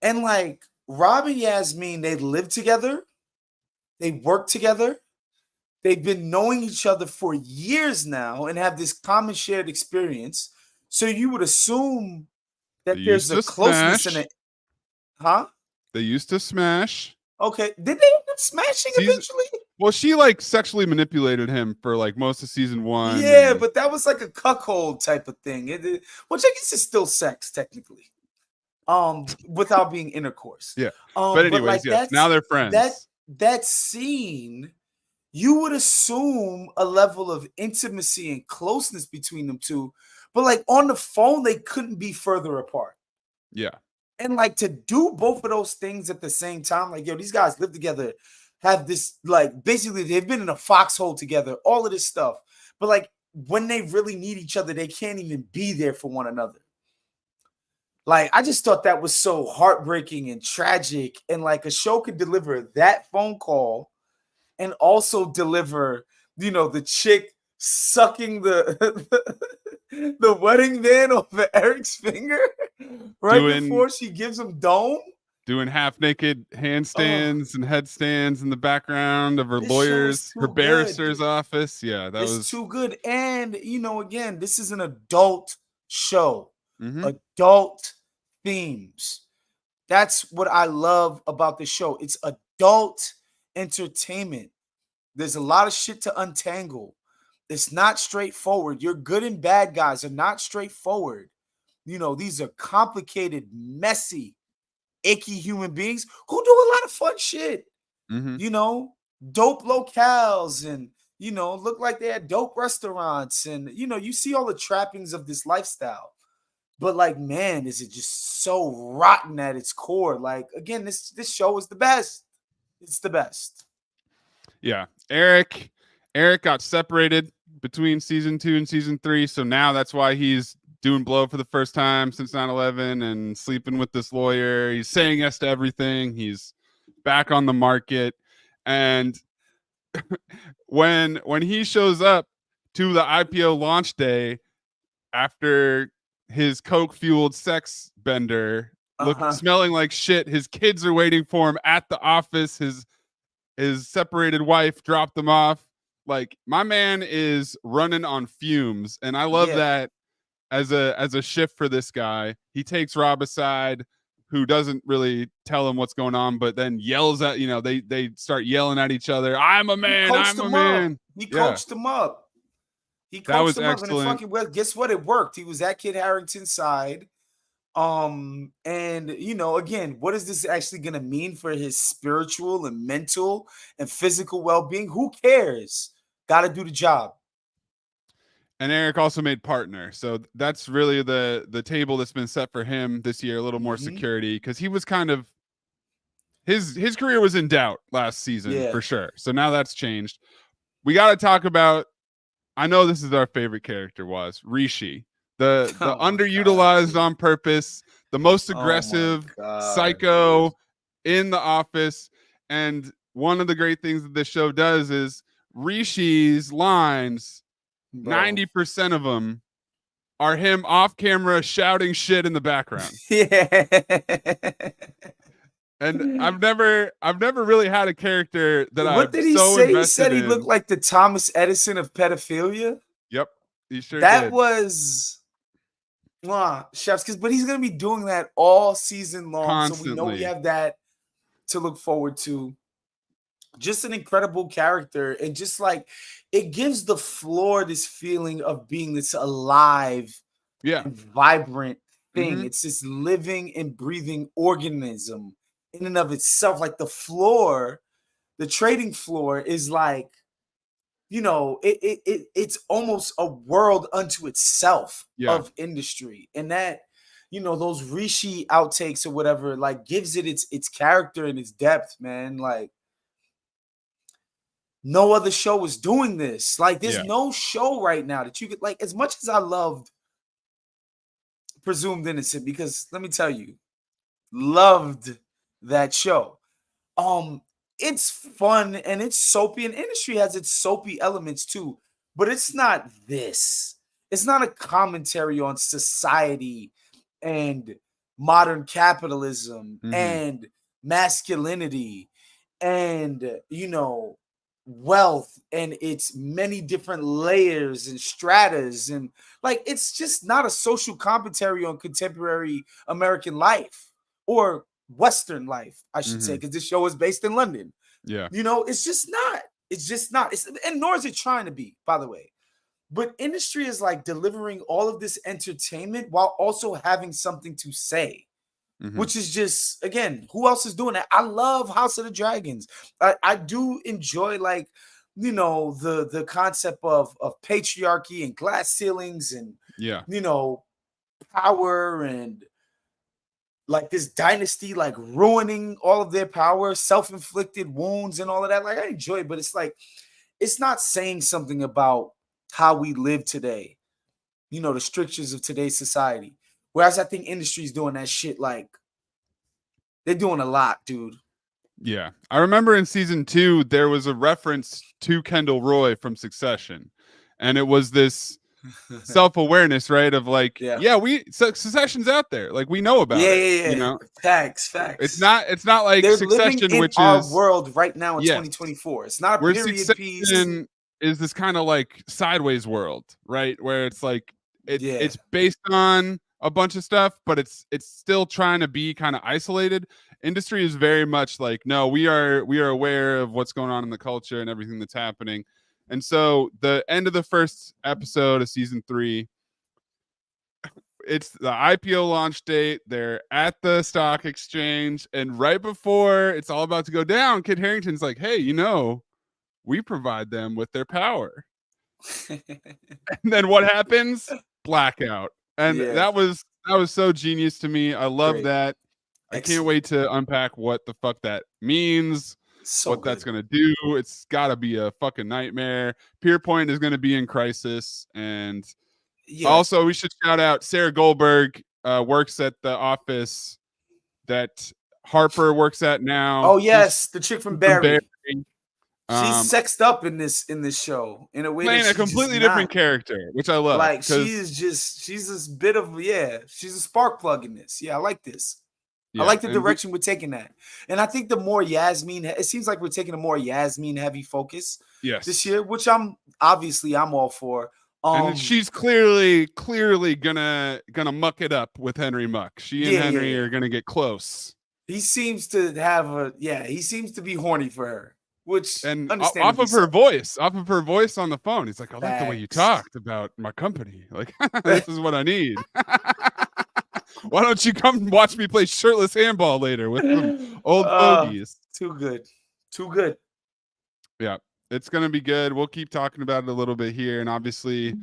C: And like Rob and Yasmin, they live together, they work together, they've been knowing each other for years now and have this common shared experience. So you would assume that there's a closeness in it. Huh?
A: They used to smash.
C: Okay. Did they end up smashing eventually?
A: Well, she like sexually manipulated him for like most of season 1.
C: Yeah, but that was like a cuckold type of thing. Which I guess is still sex technically. Without being intercourse.
A: Yeah. But anyways, yes, now they're friends.
C: That scene, you would assume a level of intimacy and closeness between them two, but like on the phone, they couldn't be further apart.
A: Yeah.
C: And like to do both of those things at the same time, like, yo, these guys live together, have this, like, basically they've been in a foxhole together, all of this stuff. But like when they really need each other, they can't even be there for one another. Like, I just thought that was so heartbreaking and tragic. And like a show could deliver that phone call and also deliver, the chick sucking the the wedding band off of Eric's finger before she gives him dome.
A: Doing half naked handstands and headstands in the background of her lawyer's, her barrister's office. Yeah, that was
C: too good. And again, this is an adult show.
A: Mm-hmm.
C: Adult themes. That's what I love about the show. It's adult entertainment. There's a lot of shit to untangle. It's not straightforward. Your good and bad guys are not straightforward. These are complicated, messy, icky human beings who do a lot of fun shit.
A: Mm-hmm.
C: Dope locales and, look like they had dope restaurants. And, you see all the trappings of this lifestyle. But like, man, is it just so rotten at its core? Like, again, this show is the best. It's the best.
A: Yeah. Eric got separated between season 2 and season 3. So now that's why he's doing blow for the first time since 9/11 and sleeping with this lawyer. He's saying yes to everything. He's back on the market. And when he shows up to the IPO launch day after his coke-fueled sex bender, smelling like shit, his kids are waiting for him at the office. His separated wife dropped them off. Like, my man is running on fumes, and I love that as a shift for this guy. He takes Rob aside, who doesn't really tell him what's going on, but then yells at, they start yelling at each other. I'm a man. I'm a man.
C: He coached him up.
A: That was excellent.
C: And guess what? It worked. He was at Kid Harington's side. And again, what is this actually going to mean for his spiritual and mental and physical well-being? Who cares? Got to do the job.
A: And Eric also made partner. So that's really the table that's been set for him this year, a little more security, because he was kind of his career was in doubt last season
C: Yeah.
A: for sure. So now that's changed. We got to talk about. I know this is our favorite character, was Rishi, the underutilized on purpose, the most aggressive psycho in the office. And one of the great things that this show does is Rishi's lines, 90% of them are him off camera shouting shit in the background.
C: Yeah.
A: And I've never really had a character that
C: What did he say? He said he looked like the Thomas Edison of pedophilia.
A: Yep, he sure
C: that
A: did.
C: Was chefs, but he's gonna be doing that all season long.
A: Constantly.
C: So we know we have that to look forward to. Just an incredible character, and just like it gives the floor this feeling of being this alive, and vibrant thing.
A: Mm-hmm.
C: It's this living and breathing organism in and of itself. Like the floor, the trading floor is like, it's almost a world unto itself of industry. And that, those Rishi outtakes or whatever, like gives it its character and its depth, man. Like no other show is doing this. Like there's no show right now that you could, like, as much as I loved Presumed Innocent, because let me tell you, loved that show. It's fun and it's soapy, and industry has its soapy elements too, but it's not this. It's not a commentary on society and modern capitalism and masculinity and wealth and its many different layers and stratas, and like it's just not a social commentary on contemporary American life or Western life, I should say, because this show is based in London.
A: Yeah.
C: It's just not. And nor is it trying to be, by the way. But industry is like delivering all of this entertainment while also having something to say. Which is just, again, who else is doing that? I love House of the Dragons. I do enjoy, like, the concept of patriarchy and glass ceilings and, power and, like, this dynasty, like, ruining all of their power, self-inflicted wounds and all of that. Like, I enjoy it, but it's like, it's not saying something about how we live today, the strictures of today's society. Whereas I think industry's doing that shit, like, they're doing a lot, dude.
A: Yeah. I remember in season 2, there was a reference to Kendall Roy from Succession. And it was this self-awareness, right? Of like, Succession's out there. Like, we know about it.
C: Yeah. Facts.
A: It's not like
C: they're
A: Succession,
C: living in
A: which
C: our
A: is
C: world right now in 2024. It's not a period piece.
A: Is this kind of like sideways world, right? Where it's like it's based on a bunch of stuff, but it's still trying to be kind of isolated. Industry is very much like, no, we are aware of what's going on in the culture and everything that's happening. And so the end of the first episode of season 3, it's the IPO launch date. They're at the stock exchange, and right before it's all about to go down, Kit Harington's like, hey, we provide them with their power. And then what happens? Blackout. And that was so genius to me. I love that. I can't wait to unpack what the fuck that means, that's going to do. It's got to be a fucking nightmare. Pierpoint is going to be in crisis. And also, we should shout out Sarah Goldberg, works at the office that Harper works at now.
C: Oh, yes. The chick from Barry. She's sexed up in this show in a way
A: playing
C: that
A: a completely different character, which I love.
C: Like she's this bit of she's a spark plug in this. I like this. I like the direction we're taking that, and I think the more Yasmin, it seems like we're taking a more Yasmin heavy focus this year, which I'm all for.
A: And she's clearly gonna muck it up with Henry Muck. She and Henry are gonna get close.
C: He seems to have he seems to be horny for her. Which
A: and off of her voice on the phone, he's like, I like the way you talked about my company. Like, this is what I need. Why don't you come watch me play shirtless handball later with some old fogies?
C: Too good.
A: Yeah, it's gonna be good. We'll keep talking about it a little bit here, and obviously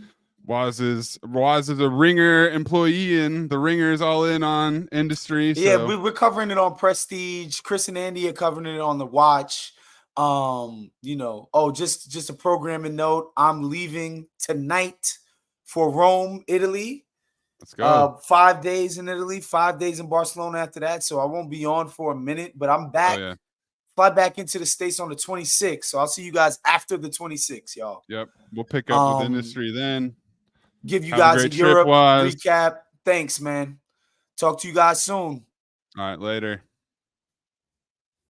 A: Waz is a Ringer employee, and the Ringer is all in on industry. So.
C: Yeah, we're covering it on Prestige. Chris and Andy are covering it on The Watch. Just a programming note. I'm leaving tonight for Rome, Italy.
A: Let's go.
C: 5 days in Italy, 5 days in Barcelona after that. So I won't be on for a minute, but I'm back.
A: Oh, yeah.
C: Fly back into the States on the 26th. So I'll see you guys after the 26th, y'all.
A: Yep. We'll pick up with industry then.
C: Give you
A: Have
C: guys
A: a
C: a
A: great
C: Europe
A: trip, Waz.
C: recap. Thanks, man. Talk to you guys soon.
A: All right, later.